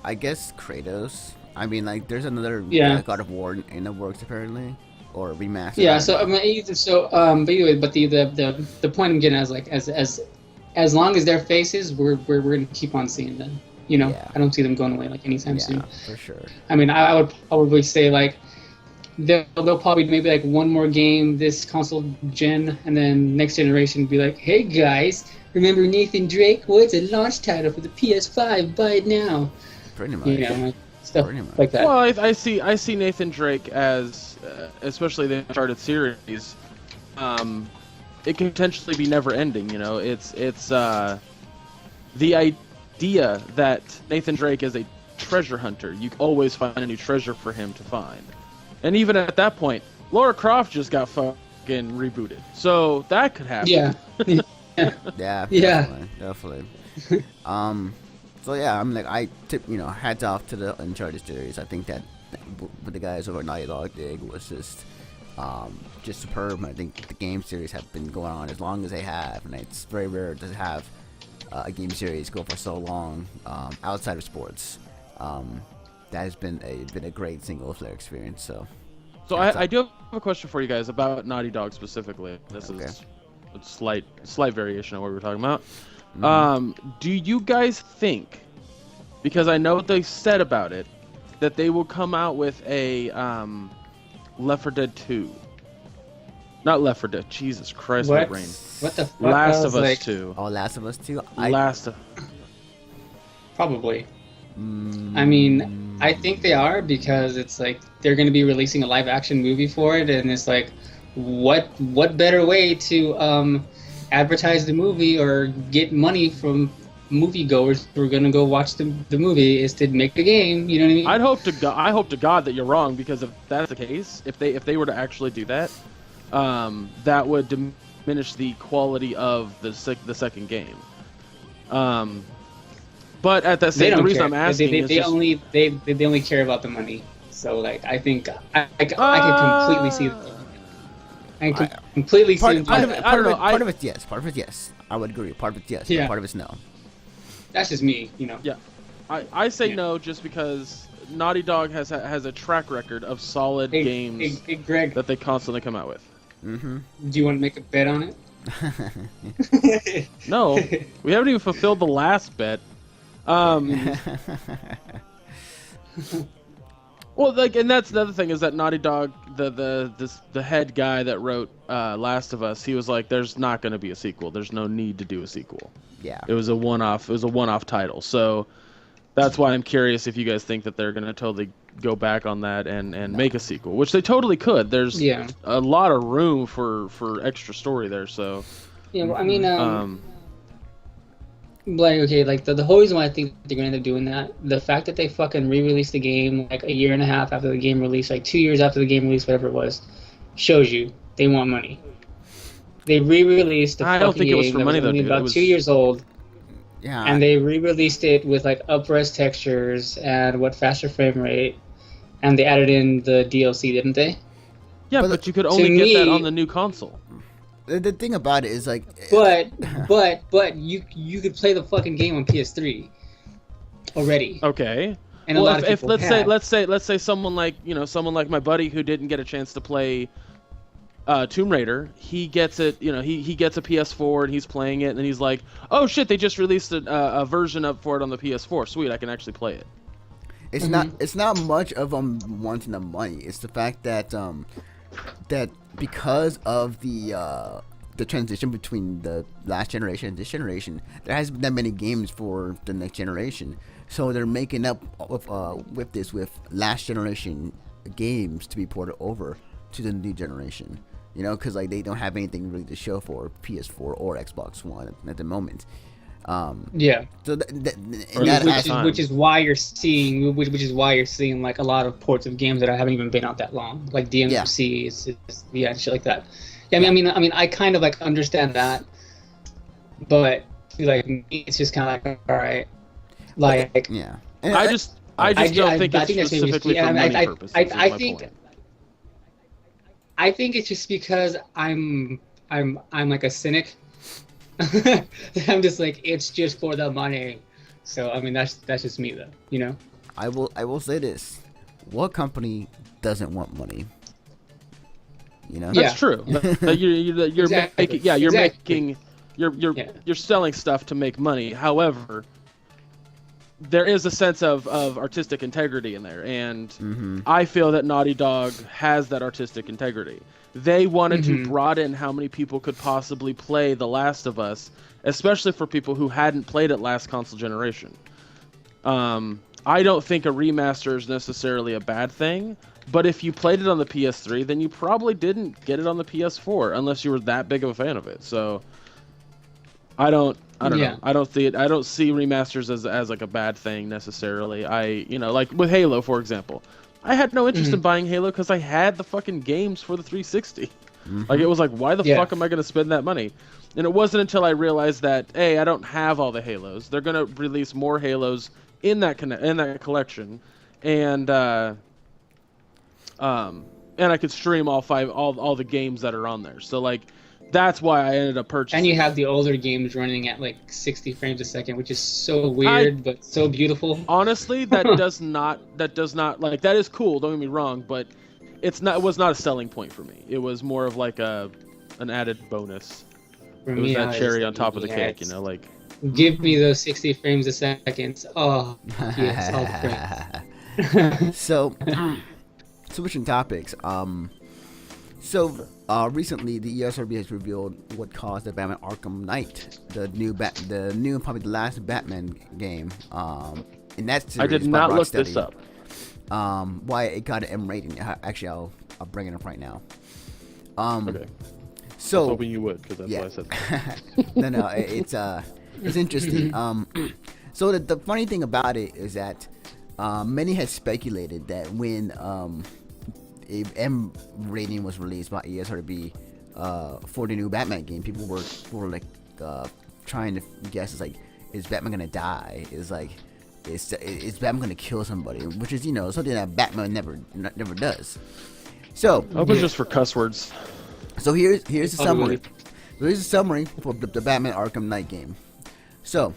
S1: I guess Kratos. I mean, like, there's another God of War in the works apparently. Or remaster.
S3: Yeah. So but anyway, but the point I'm getting at is like as long as they're faces, we're gonna keep on seeing them. You know,
S1: Yeah.
S3: I don't see them going away like anytime soon.
S1: for sure.
S3: I mean, I would probably say like they'll probably maybe like one more game this console gen, and then next generation be like, hey guys, remember Nathan Drake? Well, it's a launch title for the PS5. Buy it now.
S1: Pretty much.
S3: You know, like, stuff
S1: Pretty much.
S3: like that.
S2: Well, I see Nathan Drake as, especially the Uncharted series. It can potentially be never ending. You know, it's the idea that Nathan Drake is a treasure hunter. You always find a new treasure for him to find. And even at that point, Lara Croft just got fucking rebooted. So that could happen.
S3: Yeah.
S1: Yeah.
S3: Yeah.
S1: Definitely. So yeah, I'm like, I tip, hats off to the Uncharted series. I think that what the guys over at Naughty Dog did was just superb. I think the game series have been going on as long as they have, and it's very rare to have a game series go for so long outside of sports. That has been a great single player experience. So
S2: I do have a question for you guys about Naughty Dog specifically. This is a slight variation on what we were talking about. Do you guys think, because I know what they said about it, that they will come out with a Left 4 Dead 2? Not Left 4 Dead. Jesus Christ, my brain.
S3: What the fuck?
S2: Last of Us 2.
S1: Oh, Last of Us 2.
S3: Probably. I mean, I think they are, because it's like they're going to be releasing a live action movie for it, and it's like, what better way to advertise the movie or get money from moviegoers who are going to go watch the movie is to make the game. You know what I mean?
S2: I hope to God that you're wrong, because if that's the case, if they were to actually do that, that would diminish the quality of the second game. But at that same, the reason I'm asking is
S3: they only care about the money. So like, I think I can completely see. I can completely see.
S1: Part of it, yes. Part of it, yes. I would agree. Part of it, yes.
S3: Yeah.
S1: Part of it's no.
S3: That's just me, you know.
S2: Yeah, I say no, just because Naughty Dog has a track record of solid games
S3: Hey, Greg,
S2: that they constantly come out with.
S1: Mm-hmm.
S3: do you want to make a bet on it?
S2: No, we haven't even fulfilled the last bet. Well, like, and that's the other thing, is that Naughty Dog, the head guy that wrote Last of Us, he was like, "There's not going to be a sequel. There's no need to do a sequel."
S1: Yeah.
S2: It was a one-off. It was a one-off title. So that's why I'm curious if you guys think that they're going to totally go back on that and make a sequel, which they totally could. There's a lot of room for extra story there. So
S3: yeah, well, I mean, like, okay, like the whole reason why I think they're gonna end up doing that, the fact that they fucking re-released the game like a year and a half after the game released, like 2 years after the game released, whatever it was, shows you they want money. They re-released the
S2: I don't think
S3: game
S2: it was for money, though,
S3: only
S2: dude.
S3: about
S2: It was
S3: 2 years old,
S1: Yeah.
S3: and they re-released it with like up-res textures and faster frame rate, and they added in the DLC, didn't they?
S2: yeah, but you could only get that on the new console.
S1: The thing about it is like.
S3: But you could play the fucking game on PS3 already.
S2: Okay.
S3: And
S2: well,
S3: a lot of
S2: if
S3: people
S2: let's say someone like my buddy who didn't get a chance to play Tomb Raider, he gets it. He gets a PS4 and he's playing it, and he's like, "Oh shit! They just released a version up for it on the PS4. Sweet, I can actually play it."
S1: It's not much of wanting the money. It's the fact that that because of the transition between the last generation and this generation, there hasn't been that many games for the next generation. So they're making up with last generation games to be ported over to the new generation. Because like they don't have anything really to show for PS4 or Xbox One at the moment.
S3: Yeah.
S1: So
S3: which is why you're seeing like a lot of ports of games that haven't even been out that long, like DMC, and shit like that. Yeah, I mean, I kind of like understand that, but like me, it's just kind of like, all right, like
S1: yeah.
S2: I just don't think it's specifically for money purposes.
S3: I think it's just because I'm like a cynic. I'm just like, it's just for the money. So I mean, that's just me though,
S1: I will say this: what company doesn't want money?
S2: That's true. You're
S3: Exactly.
S2: you're selling stuff to make money. However, there is a sense of artistic integrity in there, and
S1: Mm-hmm.
S2: I feel that Naughty Dog has that artistic integrity. They wanted to broaden how many people could possibly play The Last of Us, especially for people who hadn't played it last console generation. I don't think a remaster is necessarily a bad thing, but if you played it on the PS3, then you probably didn't get it on the PS4 unless you were that big of a fan of it. So I don't know. I don't see it. I don't see remasters as like a bad thing necessarily. Like with Halo, for example. I had no interest in buying Halo because I had the fucking games for the 360. Like, it was like, why the fuck am I going to spend that money? And it wasn't until I realized that, hey, I don't have all the Halos. They're going to release more Halos in that collection, and I could stream all the games that are on there. So like, that's why I ended up purchasing.
S3: And you have the older games running at like 60 frames a second, which is so weird but so beautiful.
S2: Honestly, that does not like, that is cool. Don't get me wrong, but it was not a selling point for me. It was more of like an added bonus. It was that cherry on top of the cake, you know, like.
S3: Give me those 60 frames a second. Oh, yes, all the frames.
S1: So, switching topics. Recently the ESRB has revealed what caused the Batman Arkham Knight, the new and probably the last Batman game. In that series,
S2: I did not look this up.
S1: Why it got an M rating? Actually, I'll bring it up right now.
S2: Okay.
S1: So,
S2: I was hoping you would, because that's why I said that.
S1: No, it's interesting. So the funny thing about it is that many had speculated that when a M rating was released by ESRB for the new Batman game, people were like trying to guess, it's like, is Batman gonna die? Is Batman gonna kill somebody? Which is, something that Batman never does. So
S2: I hope it's just for cuss words.
S1: So here's the summary. Here's a summary for the Batman Arkham Knight game. So,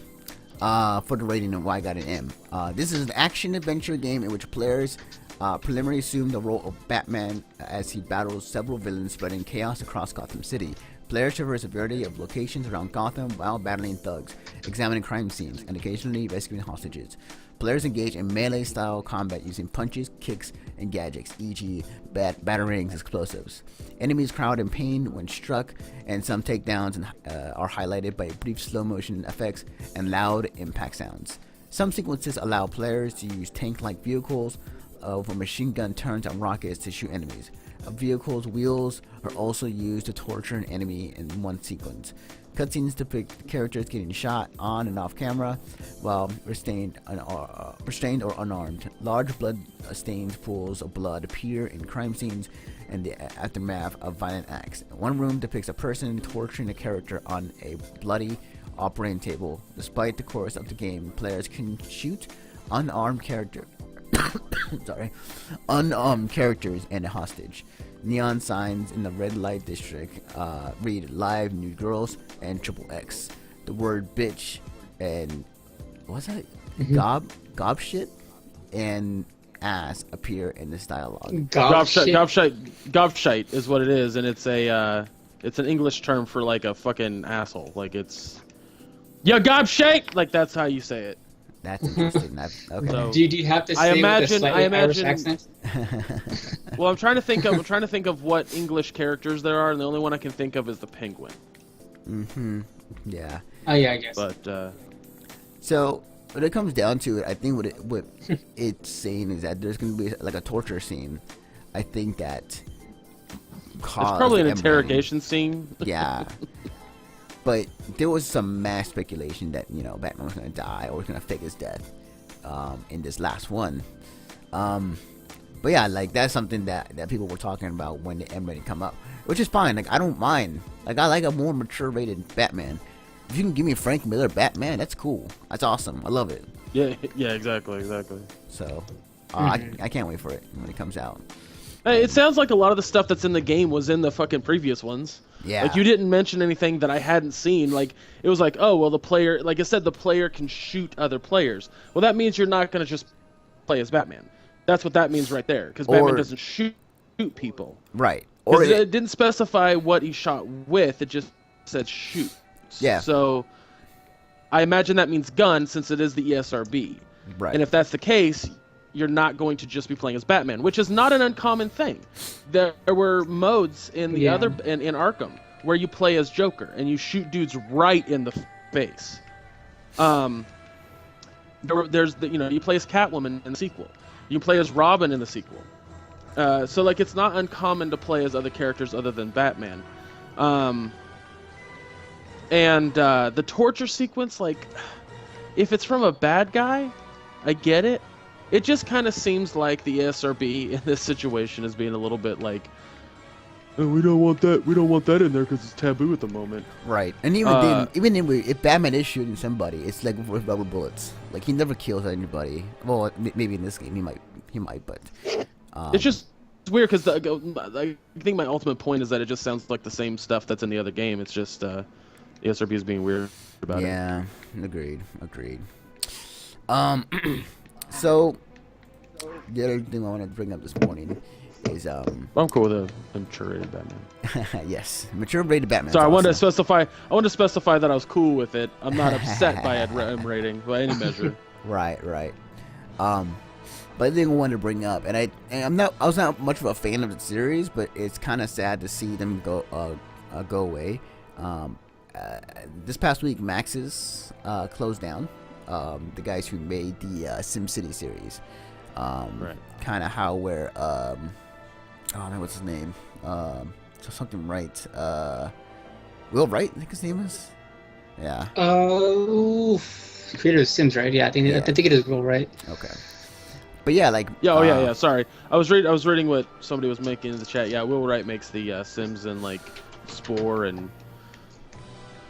S1: for the rating and why I got an M. This is an action-adventure game in which players preliminarily assume the role of Batman as he battles several villains spreading chaos across Gotham City. Players traverse a variety of locations around Gotham while battling thugs, examining crime scenes, and occasionally rescuing hostages. Players engage in melee-style combat using punches, kicks, and gadgets, e.g. batarangs, explosives. Enemies crowd in pain when struck, and some takedowns are highlighted by brief slow-motion effects and loud impact sounds. Some sequences allow players to use tank-like vehicles with machine gun turrets and rockets to shoot enemies. A vehicle's wheels are also used to torture an enemy in one sequence. Cutscenes depict characters getting shot on and off camera while restrained or unarmed. Large blood-stained pools of blood appear in crime scenes and the aftermath of violent acts. One room depicts a person torturing a character on a bloody operating table. Despite the course of the game, players can shoot unarmed characters and a hostage. Neon signs in the red light district read "Live New Girls" and "XXX." The word "bitch" and what's that? Gob shit and ass appear in this dialogue.
S2: Gobshite is what it is, and it's an English term for like a fucking asshole. Like, it's gobshite. Like, that's how you say it.
S1: That's interesting. Okay.
S3: So, do you have to say with a slightly Irish accent?
S2: Well, I'm trying to think of what English characters there are, and the only one I can think of is the penguin.
S1: Mm-hmm. Yeah.
S3: Oh yeah, I guess.
S2: But
S1: so when it comes down to it, I think what it's saying is that there's going to be like a torture scene. I think that
S2: it's probably an interrogation scene.
S1: Yeah. But there was some mass speculation that, Batman was going to die or was going to fake his death in this last one. But yeah, like, that's something that people were talking about when the M rating come up, which is fine. Like, I don't mind. Like, I like a more mature rated Batman. If you can give me Frank Miller Batman, that's cool. That's awesome. I love it.
S2: Yeah, exactly.
S1: So, I can't wait for it when it comes out.
S2: Hey, it sounds like a lot of the stuff that's in the game was in the fucking previous ones.
S1: Yeah.
S2: Like, you didn't mention anything that I hadn't seen. Like, it was like, oh, well, the player, like I said, the player can shoot other players. Well, that means you're not going to just play as Batman. That's what that means right there, because Batman doesn't shoot people.
S1: Right. Or
S2: it didn't specify what he shot with. It just said shoot.
S1: Yeah.
S2: So I imagine that means gun, since it is the ESRB.
S1: Right.
S2: And if that's the case, you're not going to just be playing as Batman, which is not an uncommon thing. There were modes in the other in Arkham where you play as Joker and you shoot dudes right in the face. There's you play as Catwoman in the sequel. You play as Robin in the sequel. So like it's not uncommon to play as other characters other than Batman. And the torture sequence, like, if it's from a bad guy, I get it. It just kind of seems like the ESRB in this situation is being a little bit like, oh, we don't want that in there because it's taboo at the moment.
S1: Right. And if Batman is shooting somebody, it's like with rubber bullets. Like he never kills anybody. Well, maybe in this game he might, but
S2: it's just weird because I think my ultimate point is that it just sounds like the same stuff that's in the other game. It's just ESRB is being weird about it.
S1: Yeah, agreed. So the other thing I want to bring up this morning is
S2: I'm cool with a mature rated Batman.
S1: yes, mature rated Batman.
S2: So I wanted to specify that I was cool with it. I'm not upset by it rating by any measure.
S1: Right. But the thing I wanted to bring up, and I was not much of a fan of the series, but it's kind of sad to see them go away. This past week, Maxis closed down. The guys who made the SimCity series.
S2: Right.
S1: Kind of how where oh man, what's his name? Something Wright. Will Wright, I think his name is. Yeah.
S3: Creator of Sims, right? Yeah, I think it is Will Wright.
S1: Okay. But yeah, like.
S2: Yeah. Sorry, I was reading what somebody was making in the chat. Yeah, Will Wright makes the Sims and like Spore and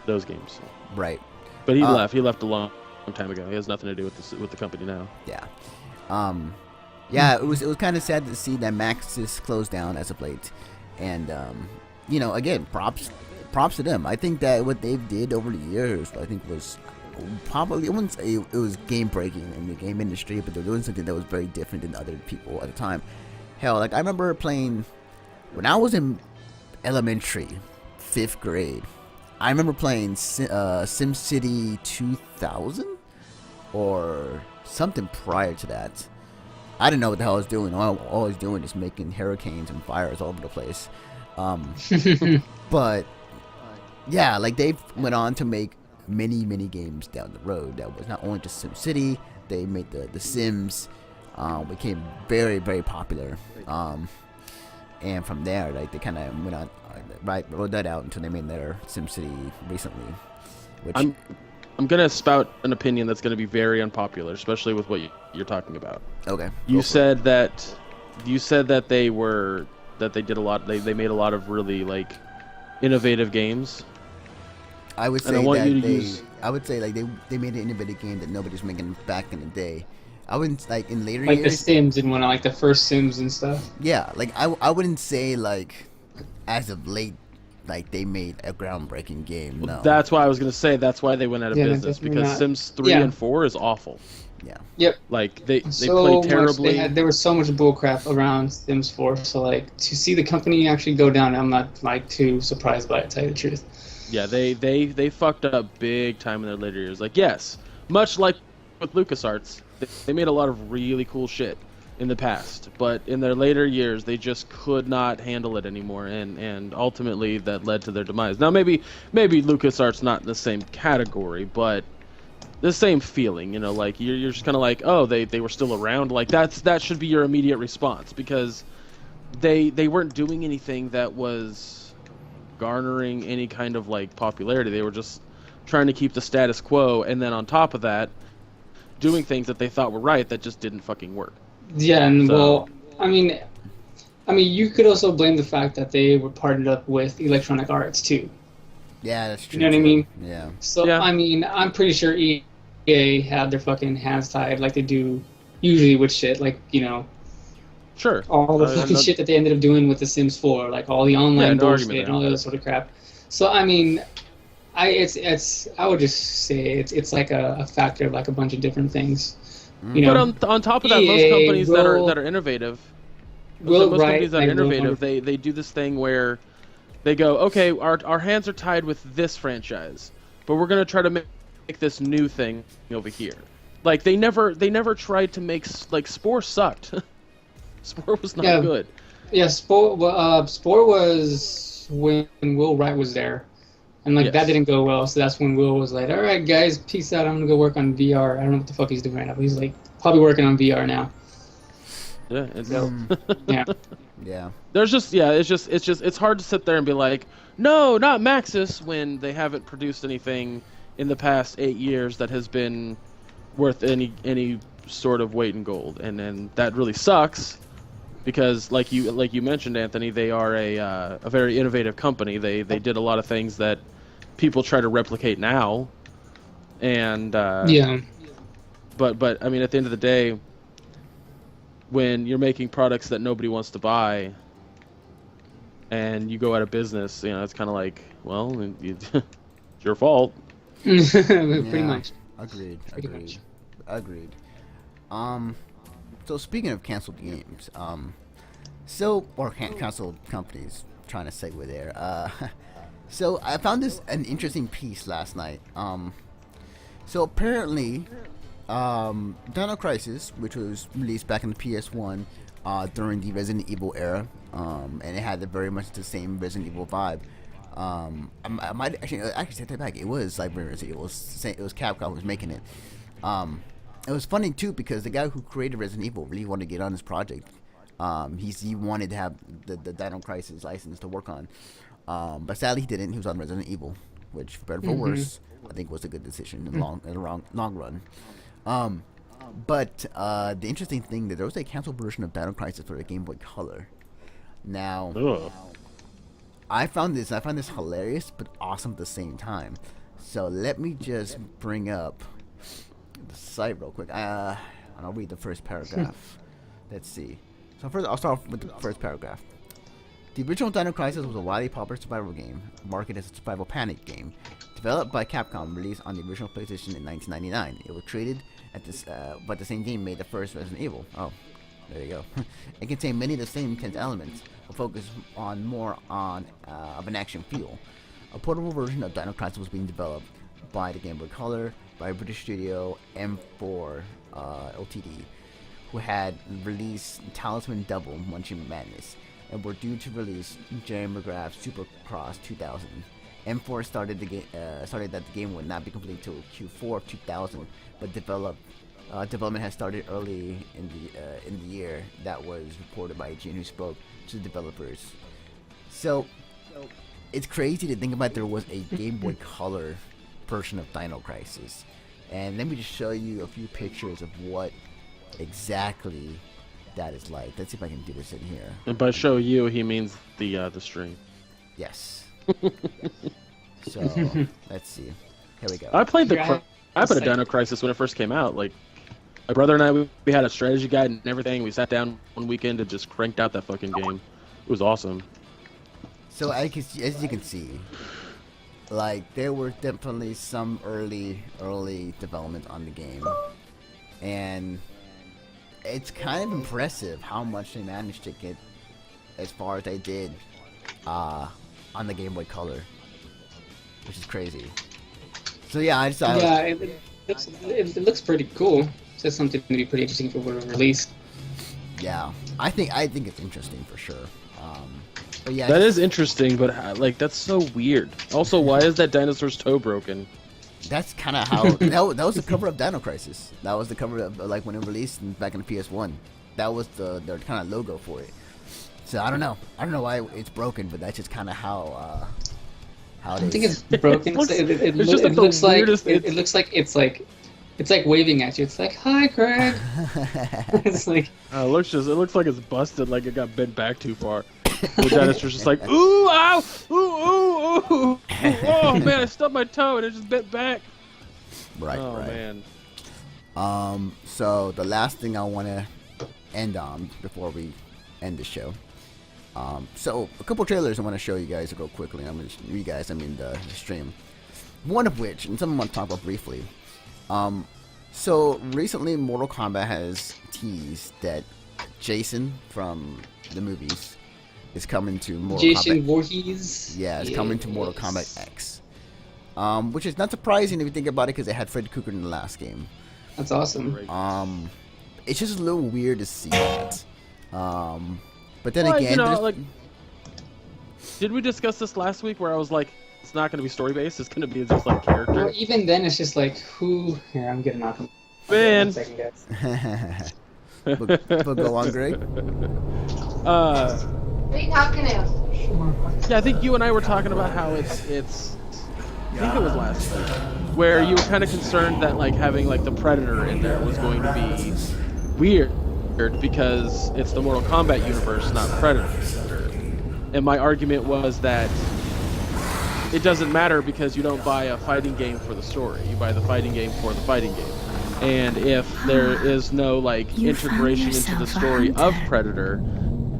S2: those games.
S1: Right.
S2: But he left. He left a long time ago. He has nothing to do with the company now.
S1: Yeah. Yeah, it was kind of sad to see that Maxis closed down as of late, and again, props to them. I think that what they did over the years, I think was probably, I wouldn't say it was game breaking in the game industry, but they're doing something that was very different than other people at the time. Hell, like I remember playing when I was in elementary, 5th grade. I remember playing SimCity 2000 or something prior to that. I didn't know what the hell I was doing. All I was doing is making hurricanes and fires all over the place. But yeah, like they went on to make many games down the road. That was not only just SimCity. They made the Sims. Became very popular. And from there, like they kind of went on, rolled that out until they made their SimCity recently. Which
S2: I'm gonna spout an opinion that's gonna be very unpopular, especially with what you're talking about.
S1: Okay.
S2: You said that they did a lot. They made a lot of really like innovative games.
S1: I would say I would say like they made an innovative game that nobody's making back in the day. I wouldn't like in later
S3: like
S1: years.
S3: The Sims and whatnot, like the first Sims and stuff.
S1: Yeah, like I wouldn't say like as of late, like they made a groundbreaking game. No.
S2: That's why I was gonna say that's why they went out of business because
S3: not.
S2: Sims 3 and 4 is awful.
S1: Yeah.
S3: Yep.
S2: Like they played terribly.
S3: There was so much bullcrap around Sims 4, so like to see the company actually go down, I'm not like too surprised by it, to tell you the truth.
S2: Yeah, they fucked up big time in their later years. Like yes, much like with LucasArts, they made a lot of really cool shit in the past, but in their later years they just could not handle it anymore, and ultimately that led to their demise. Now maybe LucasArts not in the same category, but the same feeling, like you're just kind of like, oh, they were still around. Like that should be your immediate response because they weren't doing anything that was garnering any kind of like popularity. They were just trying to keep the status quo, and then on top of that, doing things that they thought were right that just didn't fucking work.
S3: Yeah, and well, I mean, you could also blame the fact that they were partnered up with Electronic Arts too.
S1: Yeah, that's true.
S3: You know what I mean?
S1: Yeah.
S3: So
S2: yeah.
S3: I mean, I'm pretty sure EA had their fucking hands tied like they do usually with shit, like
S2: Sure.
S3: all the fucking shit that they ended up doing with The Sims 4, like all the online bullshit and all that sort of crap. So I mean, I would just say it's like a factor of like a bunch of different things.
S2: But on top of that, most companies that are innovative, they do this thing where they go, okay, our hands are tied with this franchise, but we're gonna try to make this new thing over here. Like they never tried to make like Spore sucked. Spore was not
S3: Yeah.
S2: good.
S3: Yeah, Spore was when Will Wright was there, and like that
S2: Yes.
S3: didn't go well. So that's when Will was like, "All right, guys, peace out. I'm gonna go work on VR." I don't know what the fuck he's doing right now, but he's like probably working on VR now.
S2: Yeah, it's,
S3: Yeah.
S1: Yeah.
S2: there's just it's hard to sit there and be like, no, not Maxis, when they haven't produced anything in the past 8 years that has been worth any sort of weight in gold, and that really sucks. Because like you mentioned, Anthony, they are a very innovative company. They did a lot of things that people try to replicate now, and
S3: Yeah.
S2: but I mean, at the end of the day, when you're making products that nobody wants to buy, and you go out of business, it's kind of like, well, it's your fault.
S3: Pretty
S1: Yeah.
S3: much.
S1: Agreed.
S3: Pretty much.
S1: Agreed. So speaking of canceled games, canceled companies, trying to segue there. So I found an interesting piece last night. So apparently, Dino Crisis, which was released back in the PS1, during the Resident Evil era, and it had very much the same Resident Evil vibe. I might actually take that back. It was like Resident Evil. It was Capcom who was making it. It was funny too because the guy who created Resident Evil really wanted to get on this project. He wanted to have the Dino Crisis license to work on, but sadly he didn't. He was on Resident Evil, which for better or for worse, I think was a good decision in the long run. But the interesting thing that there was a canceled version of Dino Crisis for the Game Boy Color. Now,
S2: Ugh.
S1: I found this hilarious but awesome at the same time. So let me just bring up the site real quick. And I'll read the first paragraph. Let's see. So first, I'll start off with the first paragraph. The original Dino Crisis was a widely popular survival game, marketed as a survival panic game, developed by Capcom, released on the original PlayStation in 1999. It was created but the same game made the first Resident Evil. Oh, there you go. It contained many of the same intense elements, but focused more on of an action feel. A portable version of Dino Crisis was being developed by the Game Boy Color by British studio M4 Ltd, who had released Talisman Double Munching Madness and were due to release Jerry McGrath's Supercross 2000. M4 stated that the game would not be complete until Q4 of 2000, but development had started early in the year. That was reported by a Jin who spoke to the developers. So it's crazy to think about there was a Game Boy Color version of Dino Crisis, and let me just show you a few pictures of what exactly that is like. Let's see if I can do this in here.
S2: And by show you, he means the stream.
S1: Yes. So let's see. Here we go.
S2: I played the
S3: Yeah,
S2: crap out of Dino Crisis when it first came out. Like, my brother and I, we had a strategy guide and everything. We sat down one weekend and just cranked out that fucking game. It was awesome.
S1: So as you can see, like there were definitely some early development on the game, and it's kind of impressive how much they managed to get as far as they did on the Game Boy Color, which is crazy. So yeah,
S3: it looks pretty cool. It's something to be pretty interesting for whatever release.
S1: Yeah, I think it's interesting for sure. But yeah,
S2: That is interesting, but like that's so weird. Also, why is that dinosaur's toe broken?
S1: that's kind of how that was the cover of Dino Crisis. That was the cover of like when it released back in the PS1. That was their kind of logo for it. So I don't know why it's broken, but that's just kind of how it is.
S3: I think it's broken. It looks like it's like waving at you. It's like, "Hi, Craig." It's like
S2: It looks like it's busted, like it got bent back too far. The dinosaur's just like, ooh, ow, ooh, ooh, ooh, oh man, I stubbed my toe and it just bent back.
S1: Right.
S2: Oh man.
S1: So the last thing I want to end on before we end the show. So a couple trailers I want to show you guys real quickly. I'm going to show you guys, the stream. One of which, and some I want to talk about briefly. So recently Mortal Kombat has teased that Jason from the movies is coming to Mortal
S3: Jason
S1: Kombat.
S3: Voorhees.
S1: Yeah, it's coming to Mortal Kombat X. Which is not surprising if you think about it because they had Freddy Krueger in the last game.
S3: That's awesome.
S1: It's just a little weird to see that. But then
S2: Well,
S1: again,
S2: you know,
S1: there's-
S2: like, did we discuss this last week where I was like, it's not going to be story based, it's going to be just like character?
S3: Well, even then, it's just like, who... Here, I'm getting off.
S2: Man.
S3: 1 second, guys.
S1: but go on, Greg.
S4: What are you talking to?
S2: Yeah, I think you and I were talking about how it's I think it was last week, where you were kind of concerned that like having like the Predator in there was going to be weird because it's the Mortal Kombat universe, not Predator. And my argument was that it doesn't matter because you don't buy a fighting game for the story. You buy the fighting game for the fighting game. And if there is no like integration into the story of Predator,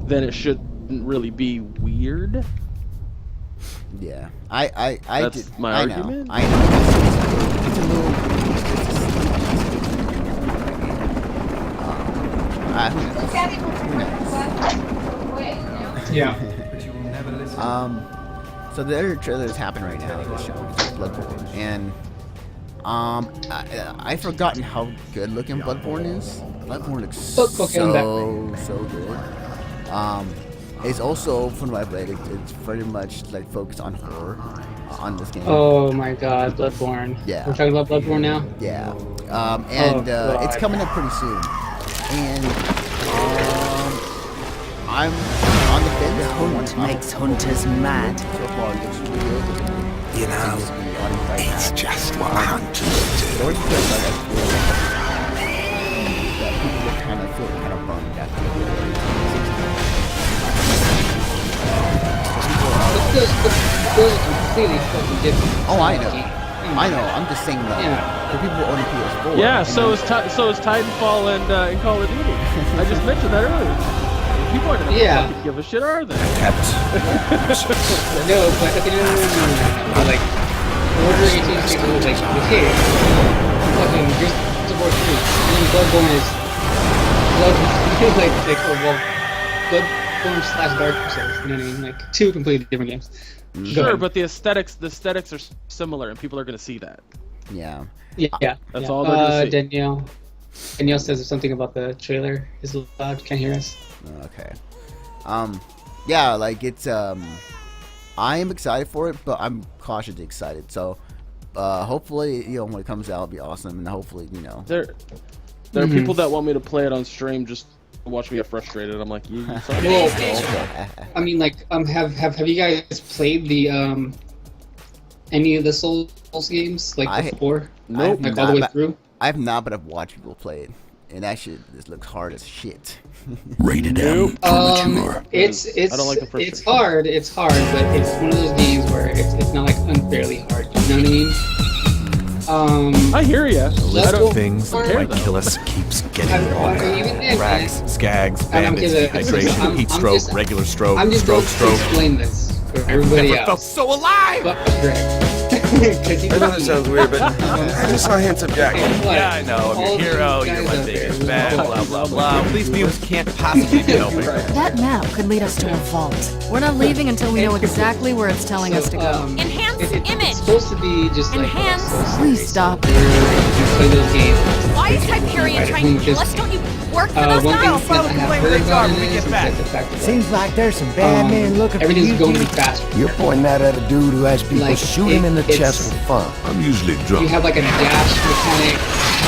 S2: then it shouldn't really be weird.
S1: Yeah,
S2: That's
S1: did,
S2: my
S1: I
S2: argument.
S1: Know, I know. It's a little.
S3: Yeah.
S1: So the other trailer that's happening right now in the show is Bloodborne, and I've forgotten how good looking Bloodborne is. Bloodborne looks so good. It's also, from what I've read, it's very much like focused on horror on this game.
S3: Oh my god, Bloodborne.
S1: Yeah.
S3: We're talking about Bloodborne now?
S1: Yeah.
S3: God.
S1: It's coming up pretty soon. And I'm on the fence.
S5: The hunt makes hunters mad.
S1: So far, it looks really good.
S6: You know, it's just what hunters do.
S1: Or because like, I feel that people will kind of feel kind of bummed at the
S3: It's completely fucking different.
S1: Oh, I know. I know. I'm just saying that
S3: Yeah.
S1: for people who own a PS4.
S2: Yeah,
S1: you
S2: so
S1: know,
S2: is Titanfall and Call of Duty. I just mentioned that earlier. People aren't gonna fucking give a shit, are they?
S3: No, but okay, no. Like, ordering 18 people was like, okay, fucking Gears of War 3. And then Bloodborne is Bloodborne / Dark Souls. You know what I mean? Like, two completely different games. Go
S2: Sure,
S3: ahead.
S2: but the aesthetics are similar, and people are gonna see that.
S1: Yeah.
S3: Yeah.
S2: That's all they're gonna see.
S3: Danielle says something about the trailer is loud. Can't hear us.
S1: Okay. Yeah, like it's I am excited for it, but I'm cautiously excited. So, hopefully, when it comes out, it'll be awesome, and hopefully,
S2: There are people that want me to play it on stream just to watch me get frustrated. I'm like, you suck.
S3: I mean, like, have you guys played the any of the Souls games like before?
S2: Nope.
S3: Like all the way through.
S1: I've not, but I've watched people play it, and that shit just looks hard as shit.
S6: Rated M for mature.
S3: It's
S2: I don't like the first
S3: it's hard, but it's one of those games where it's not like unfairly hard. You know what I mean?
S2: I hear ya.
S6: The list
S3: go
S6: of things that
S3: for
S6: might
S3: it,
S6: kill us keeps getting
S3: even
S6: longer.
S3: then,
S6: Rags, skags,
S3: I'm
S6: bandits,
S3: kidding.
S6: dehydration, heat stroke, regular stroke,
S3: I'm just going
S6: stroke,
S3: to
S6: stroke.
S3: explain this for everybody
S6: Never felt
S3: else.
S6: so alive!
S3: But Greg, because you
S7: I know that sounds weird, but I just saw Handsome Jack.
S6: Yeah, I know. I'm your hero. You're my biggest fan. Blah blah blah. These fumes can't possibly be helping.
S8: That map could lead us to a vault. We're not leaving until we know exactly where it's telling us to go.
S4: Enhance image.
S3: It's supposed to be just like
S4: Enhance.
S8: Please stop.
S3: You play those games.
S4: Why is Hyperion trying to kill us? Don't you work for those
S3: One thing
S4: guys?
S3: that I have heard about it is that the fact that
S5: Seems like there's some bad men looking for
S3: everything's
S5: you.
S3: going to be faster.
S7: You're pointing that at a dude who has people
S3: Like,
S7: shooting in the
S3: it's-
S7: chest for fun.
S6: I'm usually
S3: You
S6: drunk.
S3: have like a dash mechanic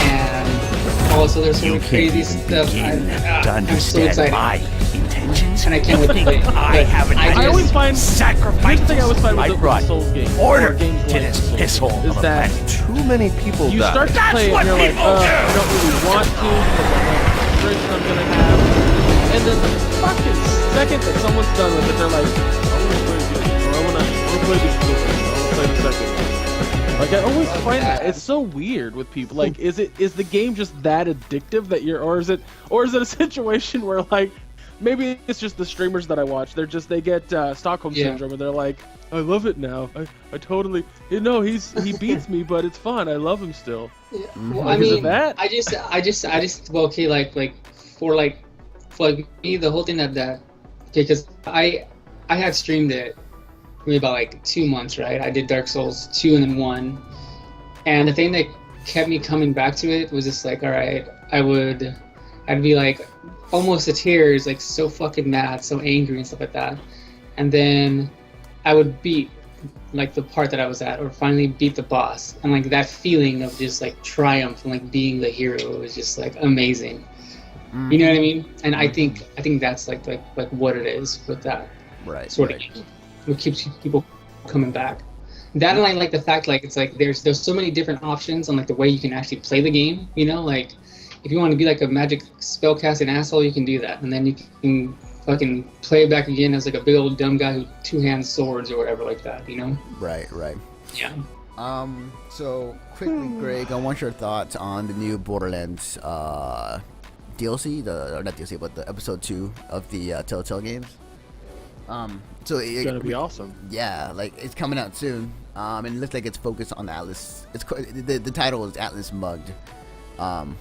S3: and all this other sort of crazy stuff. I'm so excited.
S6: intentions.
S3: And I can't wait to play it.
S6: I have an
S2: I always find
S6: sacrifice.
S2: Here's the thing I always find
S6: my
S2: with the
S6: blood.
S2: Souls games,
S6: Order
S2: or games
S6: to
S2: like
S6: this
S2: Souls,
S6: pisshole
S2: is
S6: of a
S2: that
S6: planet.
S7: Too many people
S2: you
S7: die.
S2: start to
S6: That's
S2: play it
S6: what
S2: and you're like,
S6: people do.
S2: I don't really want to because I know the frustration I'm gonna have. And then the fucking second that someone's done with it, they're like, I wanna play this, or I wanna play this, I wanna play the second one. Like I always find that it's so weird with people. Like, is the game just that addictive that or is it a situation where like maybe it's just the streamers that I watch. They get Stockholm syndrome, and they're like, I love it now. I totally, he beats me, but it's fun. I love him still.
S3: Yeah. Well,
S2: Like,
S3: I
S2: is it
S3: mean,
S2: that?
S3: I just well, okay, for me, the whole thing okay, because I had streamed it maybe about like 2 months, right? I did Dark Souls 2 and then 1, and the thing that kept me coming back to it was just like, all right, I'd be like almost to tears, like so fucking mad, so angry and stuff like that. And then I would beat like the part that I was at, or finally beat the boss, and like that feeling of just like triumph and like being the hero was just like amazing. You know what I mean? And I think that's like what it is with that sort of game. What keeps people coming back. That and like the fact like it's like there's so many different options on like the way you can actually play the game. You know, like if you want to be like a magic spellcasting asshole, you can do that, and then you can fucking play it back again as like a big old dumb guy who two-hand swords or whatever like that. You know?
S1: Right.
S3: Yeah.
S1: So quickly, Greg, I want your thoughts on the new Borderlands DLC, not DLC, but the episode 2 of the Telltale games. So
S2: It's gonna be awesome.
S1: Yeah, like it's coming out soon. And it looks like it's focused on Atlas. The title is Atlas Mugged.
S2: Well,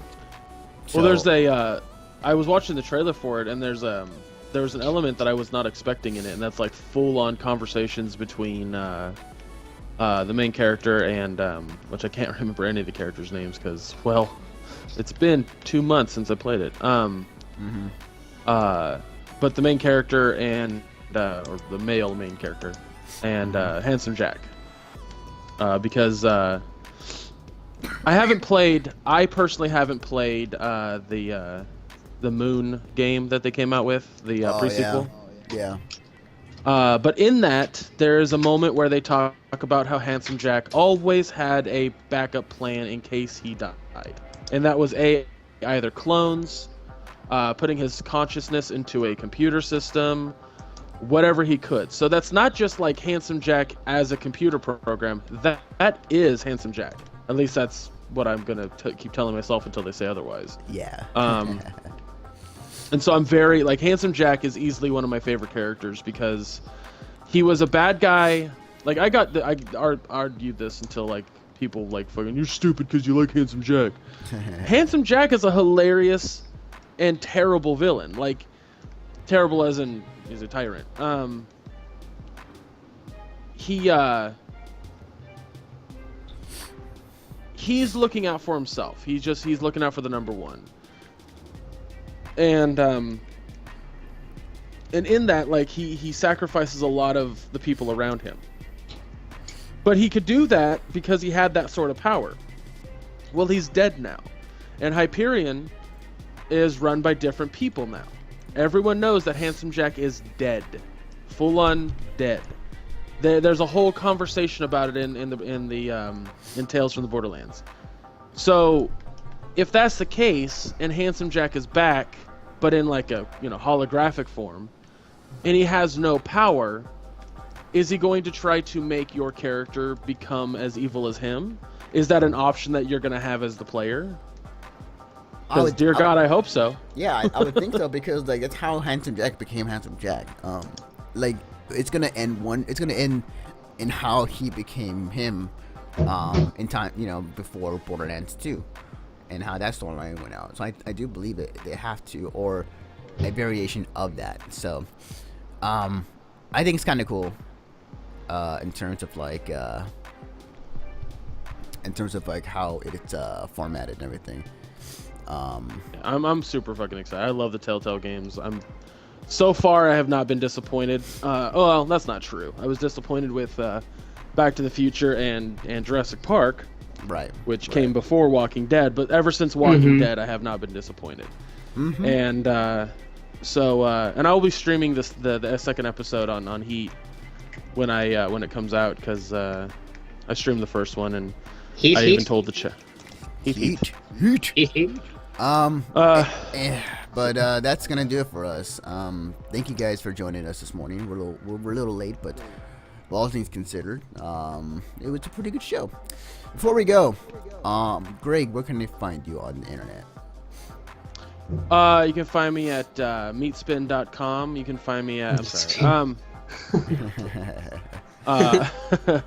S2: there's I was watching the trailer for it, and there was an element that I was not expecting in it, and that's like full-on conversations between the main character and which I can't remember any of the characters' names because, well, it's been 2 months since I played it. But the main character and or the male main character and Handsome Jack, because I personally haven't played the Moon game that they came out with, the pre-sequel.
S1: Yeah.
S2: But in that, there is a moment where they talk about how Handsome Jack always had a backup plan in case he died. And that was either clones, putting his consciousness into a computer system, whatever he could. So that's not just like Handsome Jack as a computer program. That is Handsome Jack. At least that's what I'm going to keep telling myself until they say otherwise.
S1: Yeah.
S2: And so I'm very, like, Handsome Jack is easily one of my favorite characters because he was a bad guy. Like, I argued this until, like, people, like, fucking, you're stupid because you like Handsome Jack. Handsome Jack is a hilarious and terrible villain. Like, terrible as in, he's a tyrant. He's looking out for himself. He's looking out for the number one. And in that, like, he sacrifices a lot of the people around him. But he could do that because he had that sort of power. Well, he's dead now. And Hyperion is run by different people now. Everyone knows that Handsome Jack is dead. Full on dead. There's a whole conversation about it in Tales from the Borderlands. So, if that's the case, and Handsome Jack is back, but in like a holographic form, and he has no power, is he going to try to make your character become as evil as him? Is that an option that you're going to have as the player? Because, dear God, I hope so.
S1: Yeah, I would think so, because like that's how Handsome Jack became Handsome Jack. Like it's gonna end in how he became him, in time, before Borderlands 2, and how that storyline went out. So I do believe it. They have to, or a variation of that. So, I think it's kind of cool, in terms of how it's formatted and everything.
S2: I'm super fucking excited. I love the Telltale games. So far I have not been disappointed. Well, that's not true. I was disappointed with Back to the Future and Jurassic Park,
S1: right?
S2: Which came before Walking Dead. But ever since Walking Dead, I have not been disappointed. And and I will be streaming the second episode on Heat when it comes out, because I streamed the first one and I even told the chat.
S1: Heat. But that's gonna do it for us. Thank you guys for joining us this morning. We're a little late, but all things considered, it was a pretty good show. Before we go, Greg, where can they find you on the internet?
S2: You can find me at meatspin.com. You can find me at you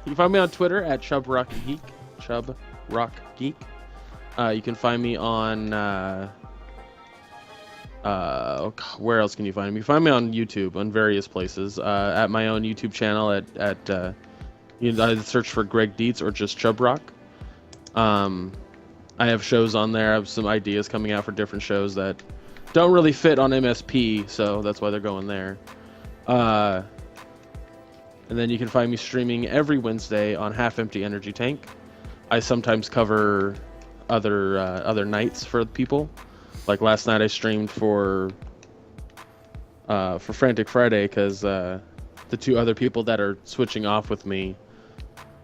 S2: can find me on Twitter at ChubRockGeek. ChubRockGeek. You can find me on where else can you find me? You find me on YouTube, on various places, at my own YouTube channel at either search for Greg Dietz or just Chubrock. I have shows on there. I have some ideas coming out for different shows that don't really fit on MSP, so that's why they're going there. And then you can find me streaming every Wednesday on Half Empty Energy Tank. I sometimes cover other nights for people. Like last night, I streamed for Frantic Friday because the two other people that are switching off with me,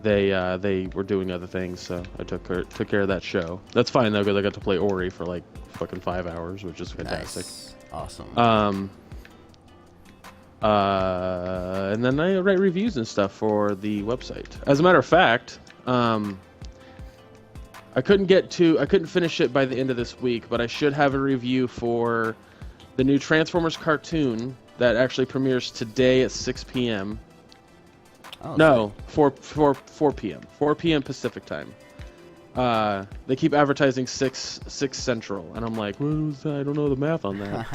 S2: they were doing other things, so I took care of that show. That's fine though, because I got to play Ori for like fucking 5 hours, which is fantastic.
S1: Nice. Awesome.
S2: And then I write reviews and stuff for the website. As a matter of fact, I couldn't finish it by the end of this week, but I should have a review for the new Transformers cartoon that actually premieres today at 6 p.m.
S1: Oh,
S2: No, 4 p.m. 4 p.m. Pacific time. They keep advertising 6 Central, and I'm like, what is that? I don't know the math on that.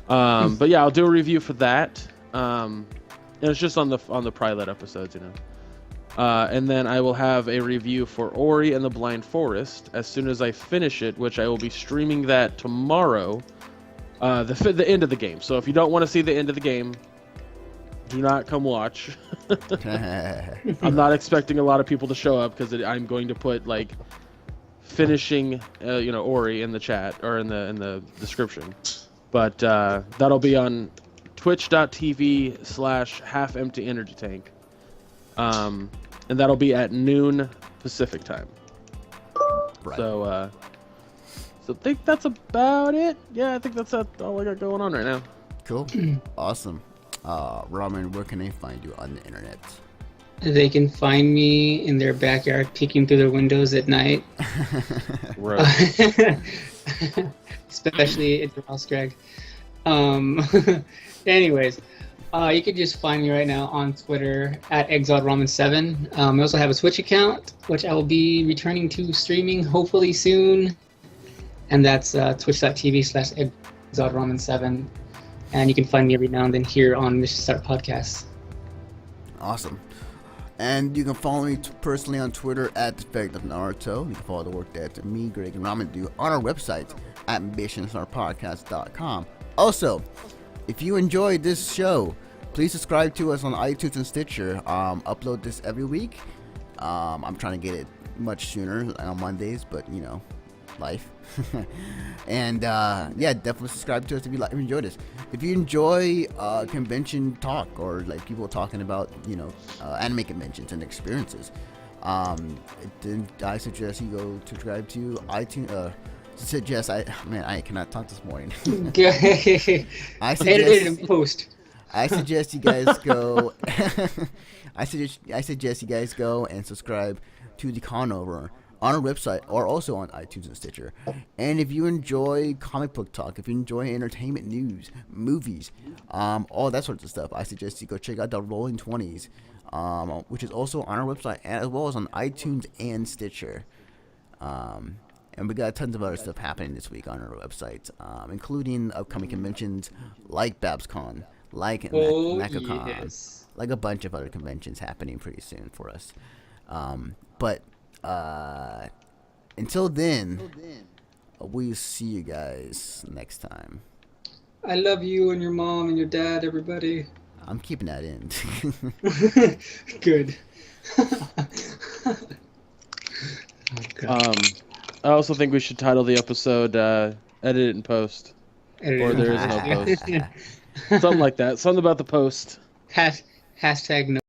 S2: But yeah, I'll do a review for that. And it's just on the pilot episodes, you know. And then I will have a review for Ori and the Blind Forest as soon as I finish it, which I will be streaming that tomorrow. The end of the game. So if you don't want to see the end of the game, do not come watch. I'm not expecting a lot of people to show up because I'm going to put like finishing, Ori in the chat or in the description. But that'll be on twitch.tv/halfemptyenergytank. And that'll be at noon Pacific time.
S1: Right.
S2: So I think that's about it. Yeah, I think that's all I got going on right now.
S1: Cool. Awesome. Ramen, where can they find you on the internet?
S3: They can find me in their backyard peeking through their windows at night.
S2: Right.
S3: Especially at your house, Greg. Anyways, you can just find me right now on Twitter at ExiledRamen7. I also have a Twitch account, which I will be returning to streaming hopefully soon. And that's twitch.tv/ExiledRamen7. And you can find me every now and then here on Mission Start Podcast.
S1: Awesome. And you can follow me personally on Twitter at @DefectofNaruto. You can follow the work that me, Greg, and Ramen do on our website at MissionStartPodcast.com. Also, if you enjoyed this show, please subscribe to us on iTunes and Stitcher. Upload this every week. I'm trying to get it much sooner on Mondays, but life. And definitely subscribe to us if you enjoy this. If you enjoy convention talk or like people talking about anime conventions and experiences, then I suggest you go subscribe to iTunes. I cannot talk this morning. I suggest
S3: edit it in post.
S1: I suggest you guys go. I suggest you guys go and subscribe to the Conover on our website or also on iTunes and Stitcher. And if you enjoy comic book talk, if you enjoy entertainment news, movies, all that sorts of stuff, I suggest you go check out the Rolling 20s, which is also on our website as well as on iTunes and Stitcher. And we got tons of other stuff happening this week on our website, including upcoming conventions like BabsCon, like MechaCon,
S3: yes.
S1: like a bunch of other conventions happening pretty soon for us. But until then, we'll see you guys next time.
S3: I love you and your mom and your dad, everybody.
S1: I'm keeping that in.
S3: Good.
S2: I also think we should title the episode "Edit It and Post," or "There Is No Post." Something like that. Something about the post.
S3: Hashtag no.